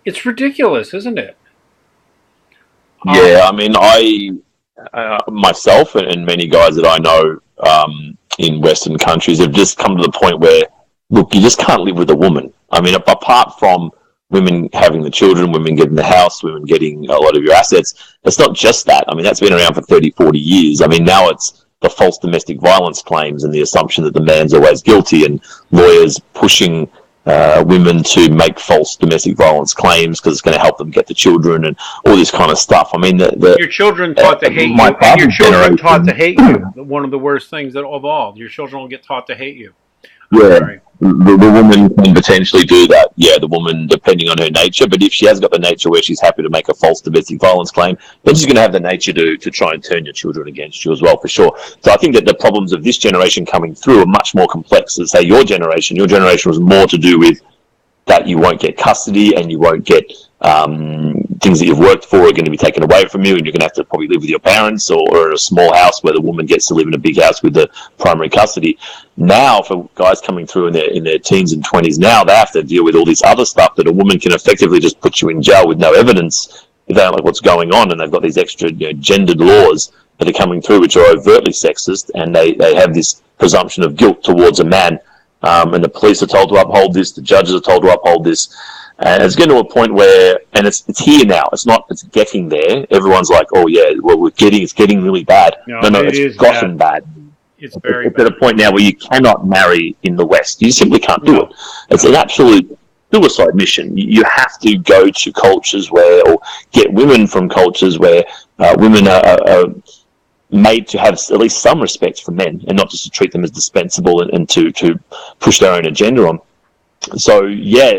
Speaker 1: It's ridiculous, isn't it?
Speaker 2: Yeah, I mean, I myself and many guys that I know in Western countries have just come to the point where, look, you just can't live with a woman. I mean, apart from women having the children, women getting the house, women getting a lot of your assets. It's not just that. I mean, that's been around for 30, 40 years. I mean, now it's the false domestic violence claims and the assumption that the man's always guilty, and lawyers pushing women to make false domestic violence claims because it's going to help them get the children and all this kind of stuff. I mean,
Speaker 1: your children taught to hate you, and your children taught to hate you. One of the worst things that of all, your children will get taught to hate you.
Speaker 2: Yeah, the woman can potentially do that. Yeah, the woman, depending on her nature. But if she has got the nature where she's happy to make a false domestic violence claim, then she's going to have the nature to try and turn your children against you as well, for sure. So I think that the problems of this generation coming through are much more complex than, say, your generation. Your generation was more to do with that you won't get custody and you won't get things that you've worked for are going to be taken away from you, and you're going to have to probably live with your parents or in a small house where the woman gets to live in a big house with the primary custody. Now, for guys coming through in their teens and 20s now, they have to deal with all this other stuff that a woman can effectively just put you in jail with no evidence if they don't like what's going on, and they've got these extra gendered laws that are coming through which are overtly sexist, and they have this presumption of guilt towards a man. And the police are told to uphold this, the judges are told to uphold this, and it's getting to a point where, and it's here now. It's getting there. Everyone's like, oh yeah, well it's getting really bad. No, it's gotten bad.
Speaker 1: It's very
Speaker 2: it's bad. At a point now where you cannot marry in the West. You simply can't do it. It's an absolute suicide mission. You have to go to cultures or get women from cultures where women are made to have at least some respect for men, and not just to treat them as dispensable and to push their own agenda on. So yeah,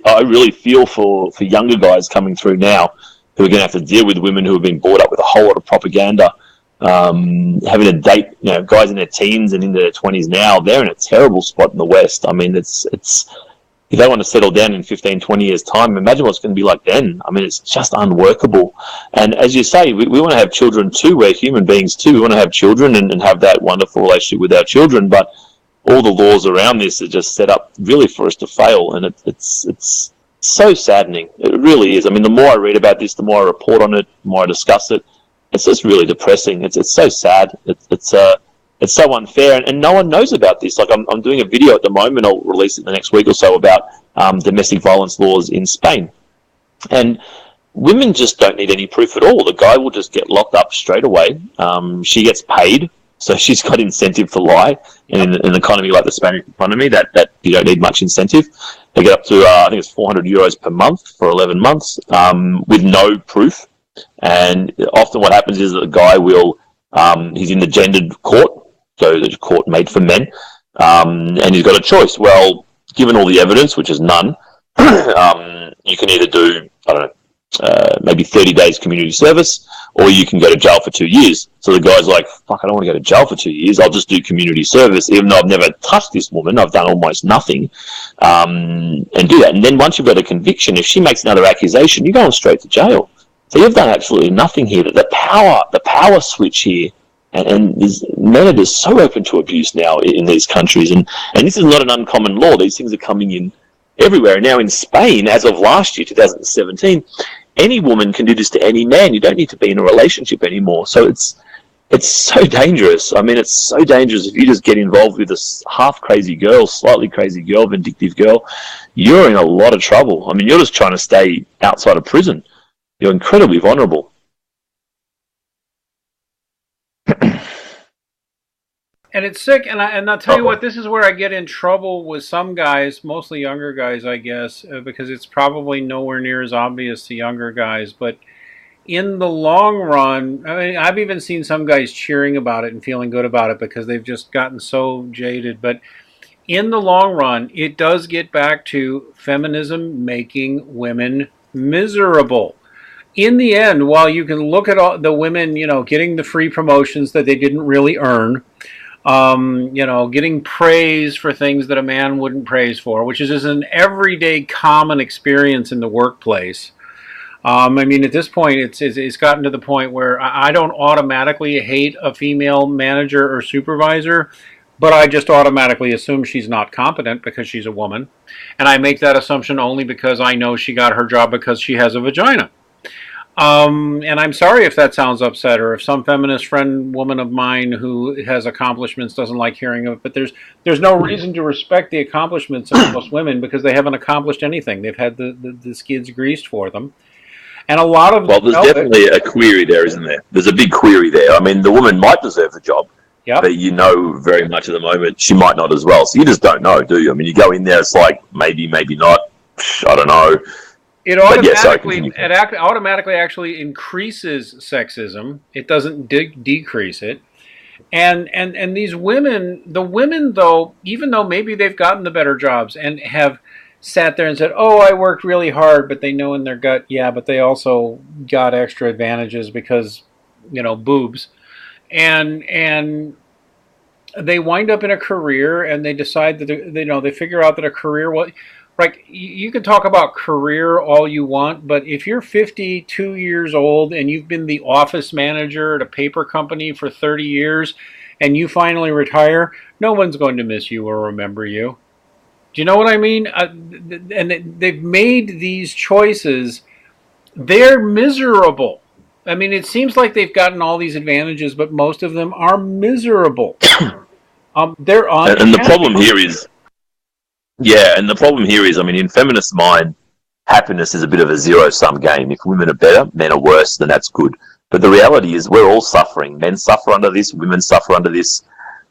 Speaker 2: I really feel for younger guys coming through now who are going to have to deal with women who have been brought up with a whole lot of propaganda, having to date guys in their teens and into their 20s now. They're in a terrible spot in the West. I mean, it's if they want to settle down in 15, 20 years' time, imagine what's going to be like then. I mean, it's just unworkable. And as you say, we want to have children too. We're human beings too. We want to have children and have that wonderful relationship with our children. But all the laws around this are just set up really for us to fail. And it's so saddening. It really is. I mean, the more I read about this, the more I report on it, the more I discuss it. It's just really depressing. It's so sad. It's so unfair, and no one knows about this. Like I'm doing a video at the moment. I'll release it the next week or so about domestic violence laws in Spain, and women just don't need any proof at all. The guy will just get locked up straight away. She gets paid, so she's got incentive to lie. And in an economy like the Spanish economy, that you don't need much incentive. They get up to I think it's €400 per month for 11 months with no proof. And often what happens is that the guy will he's in the gendered court. So the court made for men, and he's got a choice. Well, given all the evidence, which is none, you can either do, I don't know, maybe 30 days community service, or you can go to jail for 2 years. So the guy's like, fuck, I don't want to go to jail for 2 years. I'll just do community service, even though I've never touched this woman. I've done almost nothing, and do that. And then once you've got a conviction, if she makes another accusation, you're going straight to jail. So you've done absolutely nothing here. The power switch here. And men are just so open to abuse now in these countries. And this is not an uncommon law. These things are coming in everywhere. Now in Spain, as of last year, 2017, any woman can do this to any man. You don't need to be in a relationship anymore. So it's so dangerous. I mean, it's so dangerous if you just get involved with this half-crazy girl, slightly crazy girl, vindictive girl. You're in a lot of trouble. I mean, you're just trying to stay outside of prison. You're incredibly vulnerable.
Speaker 1: And it's sick, and I'll tell you what, this is where I get in trouble with some guys, mostly younger guys, I guess, because it's probably nowhere near as obvious to younger guys. But in the long run, I mean, I've even seen some guys cheering about it and feeling good about it because they've just gotten so jaded. But in the long run, it does get back to feminism making women miserable. In the end, while you can look at all the women, getting the free promotions that they didn't really earn, getting praise for things that a man wouldn't praise for, which is just an everyday common experience in the workplace. I mean, at this point, it's gotten to the point where I don't automatically hate a female manager or supervisor, but I just automatically assume she's not competent because she's a woman. And I make that assumption only because I know she got her job because she has a vagina. And I'm sorry if that sounds upset, or if some feminist friend woman of mine who has accomplishments doesn't like hearing of it. But there's no reason to respect the accomplishments of most women because they haven't accomplished anything. They've had the skids greased for them, and a lot of
Speaker 2: Well,
Speaker 1: them
Speaker 2: there's
Speaker 1: know it.
Speaker 2: definitely a query there, isn't there? There's a big query there. I mean, the woman might deserve the job,
Speaker 1: Yep.
Speaker 2: but you know very much at the moment she might not as well. So you just don't know, do you? I mean, you go in there, it's like maybe, maybe not. I don't know.
Speaker 1: It
Speaker 2: But yeah, sorry,
Speaker 1: automatically
Speaker 2: continue.
Speaker 1: automatically actually increases sexism. It doesn't decrease it. And these women, the women though, even though maybe they've gotten the better jobs and have sat there and said, "Oh, I worked really hard," but they know in their gut, yeah, but they also got extra advantages because, boobs. And they wind up in a career and they decide that they figure out that a career, well, like, you can talk about career all you want, but if you're 52 years old and you've been the office manager at a paper company for 30 years and you finally retire, no one's going to miss you or remember you. Do you know what I mean? And they've made these choices. They're miserable. I mean, it seems like they've gotten all these advantages, but most of them are miserable. They're
Speaker 2: And the
Speaker 1: unhappy.
Speaker 2: problem here is, yeah, and the problem here is, I mean, in feminist mind, happiness is a bit of a zero-sum game. If women are better, men are worse, then that's good. But the reality is we're all suffering. Men suffer under this, women suffer under this.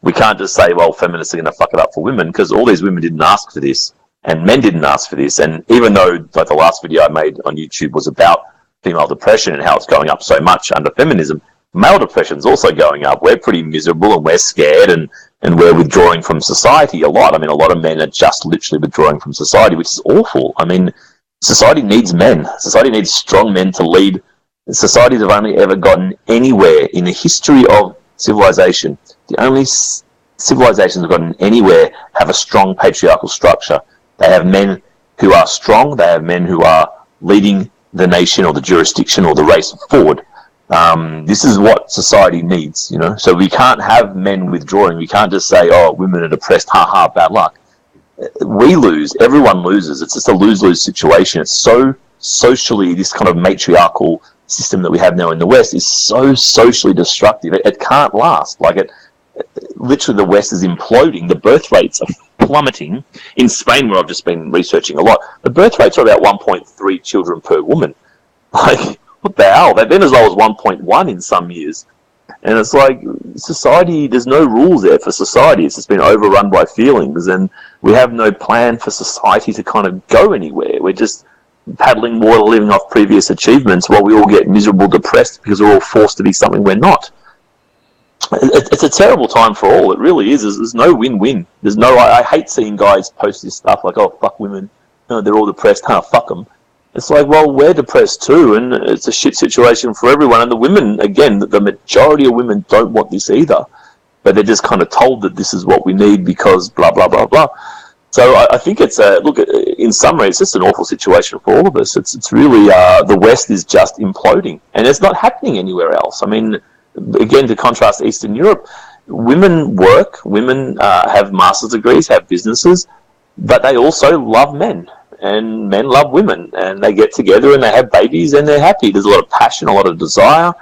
Speaker 2: We can't just say, well, feminists are going to fuck it up for women, because all these women didn't ask for this, and men didn't ask for this. And even though, like, the last video I made on YouTube was about female depression and how it's going up so much under feminism, male depression is also going up. We're pretty miserable and we're scared, and we're withdrawing from society a lot. I mean, a lot of men are just literally withdrawing from society, which is awful. I mean, society needs men. Society needs strong men to lead. Societies have only ever gotten anywhere in the history of civilization. The only civilizations that have gotten anywhere have a strong patriarchal structure. They have men who are strong. They have men who are leading the nation or the jurisdiction or the race forward. This is what society needs, So we can't have men withdrawing. We can't just say, "Oh, women are depressed. Ha ha, bad luck." We lose. Everyone loses. It's just a lose-lose situation. It's so socially, this kind of matriarchal system that we have now in the West is so socially destructive. It can't last. Literally, the West is imploding. The birth rates are plummeting. In Spain, where I've just been researching a lot, the birth rates are about 1.3 children per woman. What the hell? They've been as low as 1.1 in some years. And it's like, society, there's no rules there for society. It's just been overrun by feelings, and we have no plan for society to kind of go anywhere. We're just paddling water, living off previous achievements while we all get miserable, depressed because we're all forced to be something we're not. It's a terrible time for all. It really is. There's no win-win. There's no. I hate seeing guys post this stuff like, "Oh, fuck women. They're all depressed. Fuck them." It's like, well, we're depressed too, and it's a shit situation for everyone. And the women, again, the majority of women don't want this either, but they're just kind of told that this is what we need because blah blah blah blah. So I think it's in summary, it's just an awful situation for all of us. It's really the West is just imploding, and it's not happening anywhere else. I mean, again, to contrast Eastern Europe, women work, women have master's degrees, have businesses, but they also love men. And men love women, and they get together and they have babies and they're happy. There's a lot of passion, a lot of desire.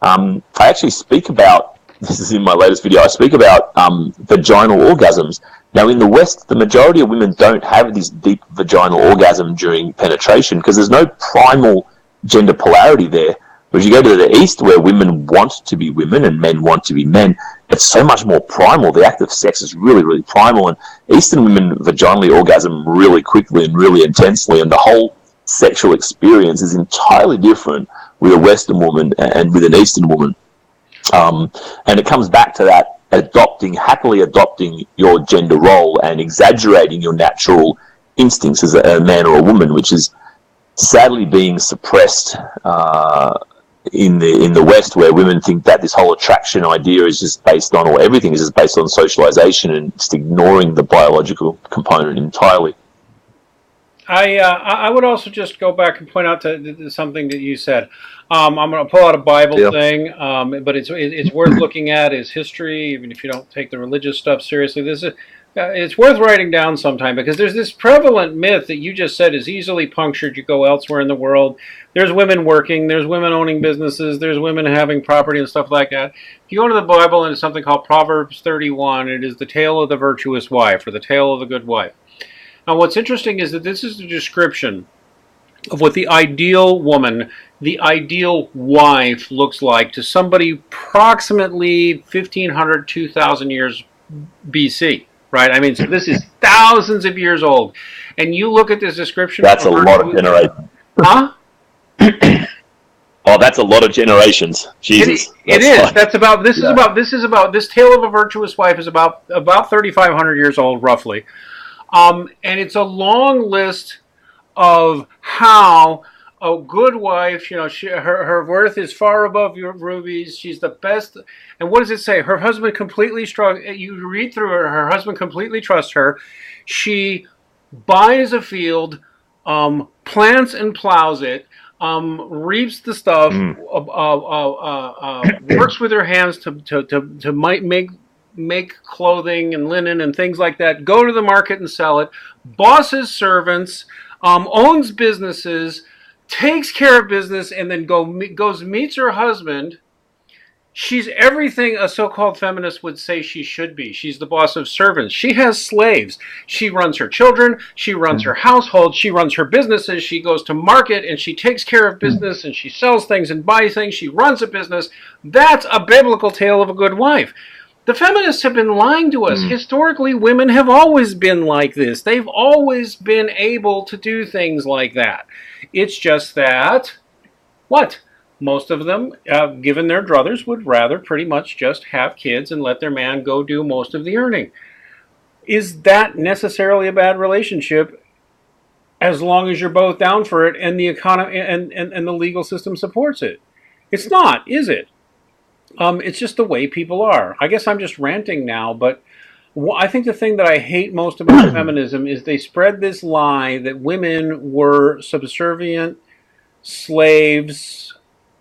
Speaker 2: I actually speak about, this is in my latest video, I speak about vaginal orgasms. Now in the West, the majority of women don't have this deep vaginal orgasm during penetration because there's no primal gender polarity there. Whereas you go to the East, where women want to be women and men want to be men, it's so much more primal. The act of sex is really, really primal. And Eastern women vaginally orgasm really quickly and really intensely. And the whole sexual experience is entirely different with a Western woman and with an Eastern woman. And it comes back to that happily adopting your gender role and exaggerating your natural instincts as a man or a woman, which is sadly being suppressed in the West, where women think that this whole attraction idea is just based on, or everything is just based on socialization and just ignoring the biological component entirely.
Speaker 1: I would also just go back and point out to something that you said. I'm going to pull out a Bible thing, but it's worth looking at is history, even if you don't take the religious stuff seriously. It's worth writing down sometime because there's this prevalent myth that you just said is easily punctured. You go elsewhere in the world, there's women working, there's women owning businesses, there's women having property and stuff like that. If you go to the Bible and it's something called Proverbs 31, it is the tale of the virtuous wife or the tale of the good wife. Now what's interesting is that this is the description of what the ideal woman, the ideal wife looks like to somebody approximately 1500, 2000 years BC. Right? I mean, so this is thousands of years old. And you look at this description.
Speaker 2: That's a lot of generations.
Speaker 1: Huh?
Speaker 2: Oh, that's a lot of generations. Jesus.
Speaker 1: It is. That's about, this is about, this tale of a virtuous wife is about 3,500 years old, roughly. And it's a long list of how a good wife, you know, her worth is far above your rubies. She's the best. And what does it say? Her husband completely you read through her husband completely trusts her. She buys a field, plants and plows it, reaps the stuff, works with her hands to make clothing and linen and things like that, go to the market and sell it, bosses servants, owns businesses, takes care of business, and then meets her husband. She's everything a so-called feminist would say she should be. She's the boss of servants. She has slaves. She runs her children. She runs her household. She runs her businesses. She goes to market and she takes care of business and she sells things and buys things. She runs a business. That's a biblical tale of a good wife. The feminists have been lying to us. Historically, women have always been like this. They've always been able to do things like that. It's just that, most of them, given their druthers, would rather pretty much just have kids and let their man go do most of the earning. Is that necessarily a bad relationship as long as you're both down for it and the economy and the legal system supports it? It's not, is it? It's just the way people are. I guess I'm just ranting now, but I think the thing that I hate most about feminism is they spread this lie that women were subservient, slaves,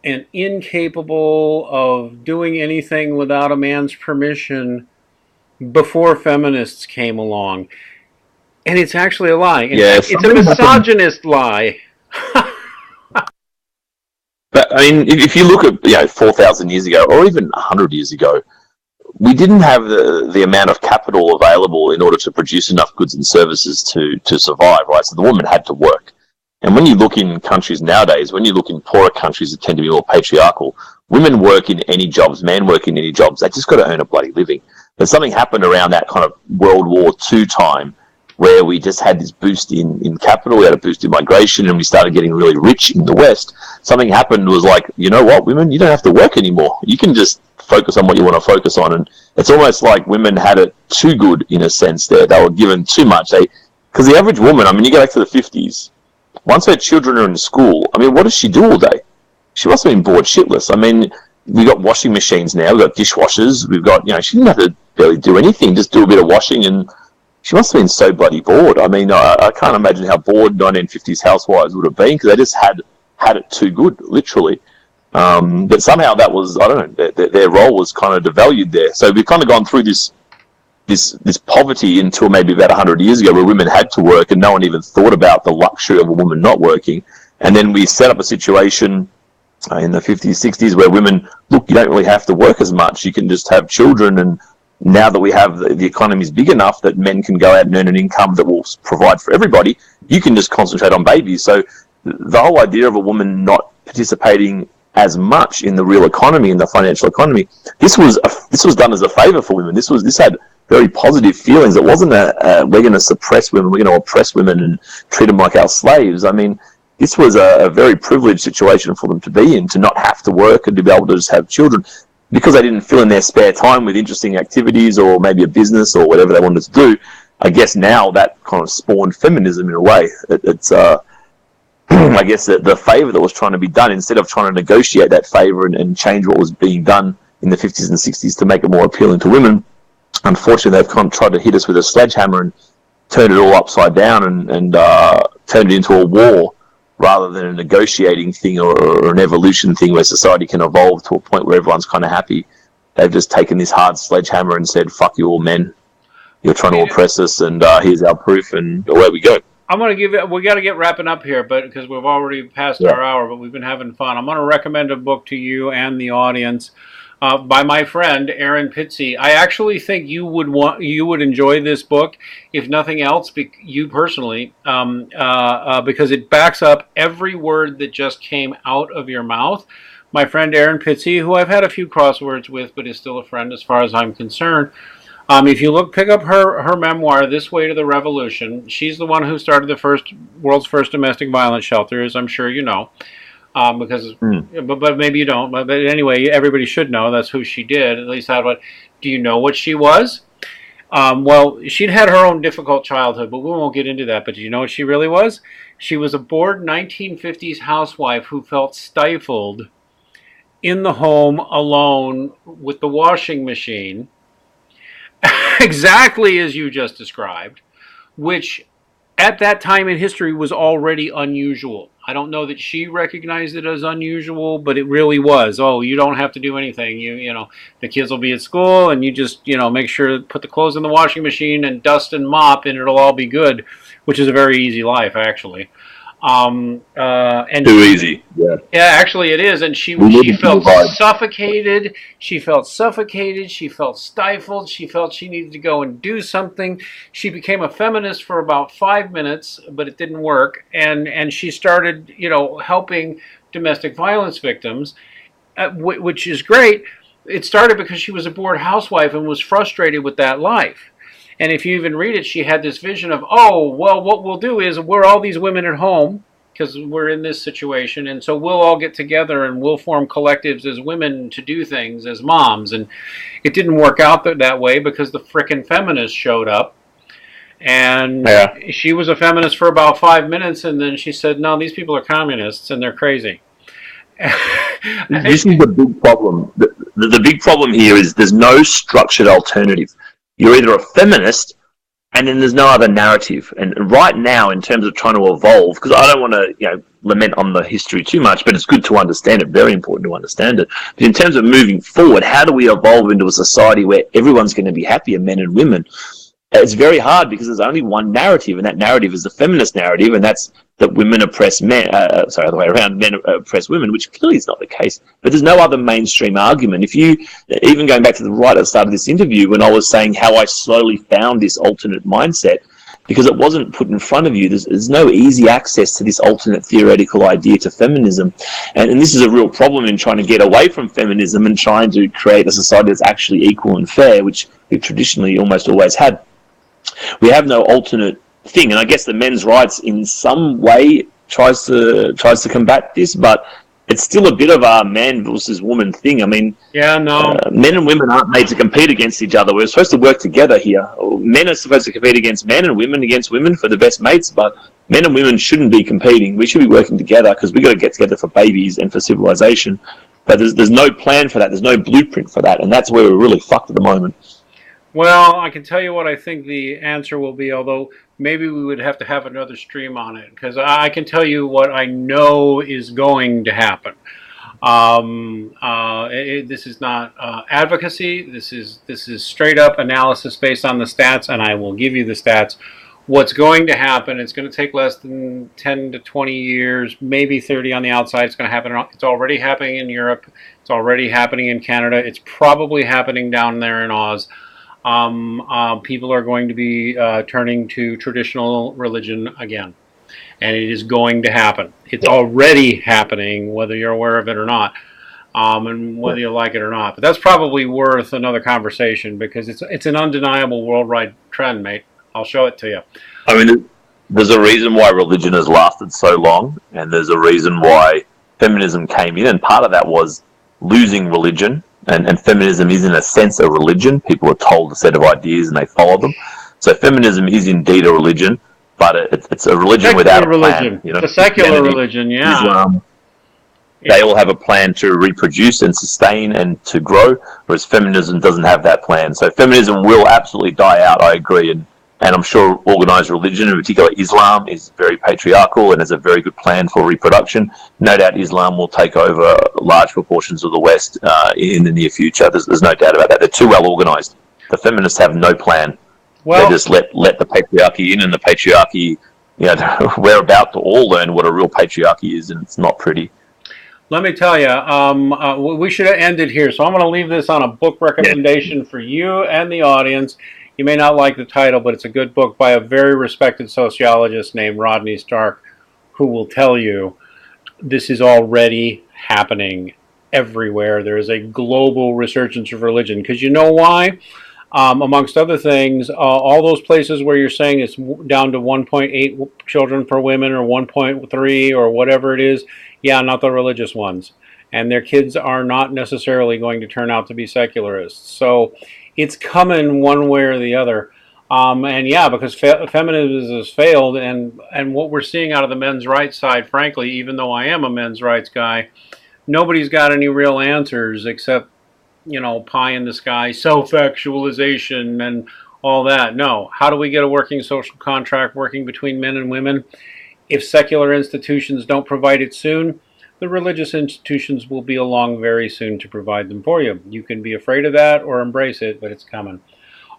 Speaker 1: and incapable of doing anything without a man's permission before feminists came along. And it's actually a lie. It's a misogynist lie.
Speaker 2: But I mean, if you look at 4,000 years ago, or even 100 years ago, we didn't have the amount of capital available in order to produce enough goods and services to survive, right? So the woman had to work. And when you look in countries nowadays, when you look in poorer countries that tend to be more patriarchal, women work in any jobs, men work in any jobs. They just got to earn a bloody living. But something happened around that kind of World War II time, where we just had this boost in capital, we had a boost in migration, and we started getting really rich in the West. Something happened was like, you know what, women, you don't have to work anymore. You can just focus on what you want to focus on. And it's almost like women had it too good in a sense there. They were given too much. Because the average woman, I mean, you go back to the 50s, once her children are in school, I mean, what does she do all day? She must have been bored shitless. I mean, we've got washing machines now, we've got dishwashers, we've got, she didn't have to barely do anything, just do a bit of washing, and she must have been so bloody bored. I mean, I can't imagine how bored 1950s housewives would have been, because they just had it too good, literally. But somehow that was, I don't know, their role was kind of devalued there. So we've kind of gone through this poverty until maybe about 100 years ago, where women had to work and no one even thought about the luxury of a woman not working. And then we set up a situation in the 50s, 60s, where women, look, you don't really have to work as much. You can just have children. And now that we have the economy is big enough that men can go out and earn an income that will provide for everybody, you can just concentrate on babies. So the whole idea of a woman not participating as much in the real economy, in the financial economy, this was done as a favor for women. This had very positive feelings. It wasn't we're going to suppress women, we're going to oppress women and treat them like our slaves. I mean, this was a very privileged situation for them to be in, to not have to work and to be able to just have children, because they didn't fill in their spare time with interesting activities or maybe a business or whatever they wanted to do. I guess now that kind of spawned feminism in a way. It's I guess the favor that was trying to be done, instead of trying to negotiate that favor and change what was being done in the 50s and 60s to make it more appealing to women, unfortunately they've kind of tried to hit us with a sledgehammer and turn it all upside down and turn it into a war rather than a negotiating thing or an evolution thing where society can evolve to a point where everyone's kind of happy. They've just taken this hard sledgehammer and said, fuck you all men. you're trying to oppress us, and here's our proof, and away we go.
Speaker 1: I'm going to give it. We got to get wrapping up here, but because we've already passed our hour, but we've been having fun. I'm going to recommend a book to you and the audience by my friend Aaron Pitsey. I actually think you would enjoy this book, if nothing else, you personally, because it backs up every word that just came out of your mouth. My friend Aaron Pitsey, who I've had a few crosswords with, but is still a friend as far as I'm concerned. If you pick up her memoir, This Way to the Revolution, she's the one who started the world's first domestic violence shelter, as I'm sure you know. But maybe you don't. But anyway, everybody should know that's who she did. At least do you know what she was? Well, she'd had her own difficult childhood, but we won't get into that. But do you know what she really was? She was a bored 1950s housewife who felt stifled in the home alone with the washing machine. Exactly as you just described, which at that time in history was already unusual. I don't know that she recognized it as unusual, but it really was. Oh, you don't have to do anything. You know, the kids will be at school, and you just, make sure to put the clothes in the washing machine and dust and mop, and it'll all be good, which is a very easy life, actually. And
Speaker 2: too easy. Yeah,
Speaker 1: actually it is. And she felt suffocated. She felt suffocated. She felt stifled. She felt she needed to go and do something. She became a feminist for about 5 minutes, but it didn't work. And she started, helping domestic violence victims, which is great. It started because she was a bored housewife and was frustrated with that life. And if you even read it, she had this vision of, what we'll do is we're all these women at home because we're in this situation. And so we'll all get together and we'll form collectives as women to do things as moms. And it didn't work out that way because the frickin' feminists showed up. And she was a feminist for about 5 minutes. And then she said, no, these people are communists and they're crazy.
Speaker 2: This is the big problem. The big problem here is there's no structured alternative. You're either a feminist, and then there's no other narrative. And right now, in terms of trying to evolve, because I don't want to, lament on the history too much, but it's good to understand it. Very important to understand it. But in terms of moving forward, how do we evolve into a society where everyone's going to be happier, men and women? It's very hard because there's only one narrative, and that narrative is the feminist narrative, and that's that women oppress men. Other way around, men oppress women, which clearly is not the case. But there's no other mainstream argument. If you, even going back to the right at the start of this interview, when I was saying how I slowly found this alternate mindset, because it wasn't put in front of you, there's no easy access to this alternate theoretical idea to feminism. And this is a real problem in trying to get away from feminism and trying to create a society that's actually equal and fair, which we've traditionally almost always had. We have no alternate thing, and I guess the men's rights in some way tries to combat this, but it's still a bit of a man versus woman thing. I mean, men and women aren't made to compete against each other. We're supposed to work together here. Men are supposed to compete against men and women against women for the best mates, but men and women shouldn't be competing. We should be working together because we've got to get together for babies and for civilization. But there's no plan for that. There's no blueprint for that, and that's where we're really fucked at the moment.
Speaker 1: Well, I can tell you what I think the answer will be, although maybe we would have to have another stream on it, because I can tell you what I know is going to happen. This is not advocacy. This is straight up analysis based on the stats, and I will give you the stats. What's going to happen, it's going to take less than 10 to 20 years, maybe 30 on the outside. It's going to happen. It's already happening in Europe. It's already happening in Canada. It's probably happening down there in Oz. People are going to be turning to traditional religion again. And it is going to happen. It's already happening, whether you're aware of it or not, and whether you like it or not. But that's probably worth another conversation because it's an undeniable worldwide trend, mate. I'll show it to you.
Speaker 2: I mean, there's a reason why religion has lasted so long, and there's a reason why feminism came in, and part of that was losing religion. And feminism is, in a sense, a religion. People are told a set of ideas and they follow them. So feminism is indeed a religion, but it's a religion secular without a plan.
Speaker 1: It's a secular religion,
Speaker 2: Islam, they all have a plan to reproduce and sustain and to grow, whereas feminism doesn't have that plan. So feminism will absolutely die out, I agree. And I'm sure organised religion, in particular Islam, is very patriarchal and has a very good plan for reproduction. No doubt Islam will take over large proportions of the West in the near future. There's no doubt about that. They're too well organised. The feminists have no plan.
Speaker 1: Well,
Speaker 2: They just let the patriarchy in, and the patriarchy, we're about to all learn what a real patriarchy is, and it's not pretty.
Speaker 1: let me tell you, we should have ended here. So I'm going to leave this on a book recommendation for you and the audience. You may not like the title, but it's a good book by a very respected sociologist named Rodney Stark, who will tell you this is already happening everywhere. There is a global resurgence of religion. Because you know why? Amongst other things, all those places where you're saying it's down to 1.8 children per woman or 1.3 or whatever it is, yeah, not the religious ones. And their kids are not necessarily going to turn out to be secularists. So it's coming one way or the other. And yeah, because feminism has failed, and what we're seeing out of the men's rights side, frankly, even though I am a men's rights guy, nobody's got any real answers except, pie in the sky, self-actualization and all that. No. How do we get a working social contract working between men and women? If secular institutions don't provide it soon, the religious institutions will be along very soon to provide them for you. You can be afraid of that or embrace it, but it's coming.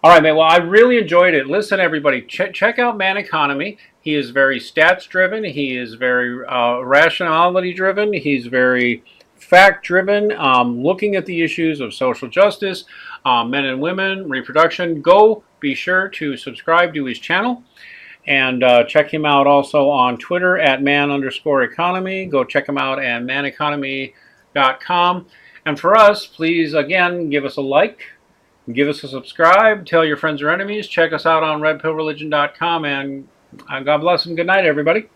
Speaker 1: All right, man. Well, I really enjoyed it. Listen, everybody, check out Man Economy. He is very stats-driven. He is very rationality-driven. He's very fact-driven, looking at the issues of social justice, men and women, reproduction. Go be sure to subscribe to his channel. And check him out also on Twitter at man_economy. Go check him out at maneconomy.com. And for us, please, again, give us a like. Give us a subscribe. Tell your friends or enemies. Check us out on redpillreligion.com. And God bless and good night, everybody.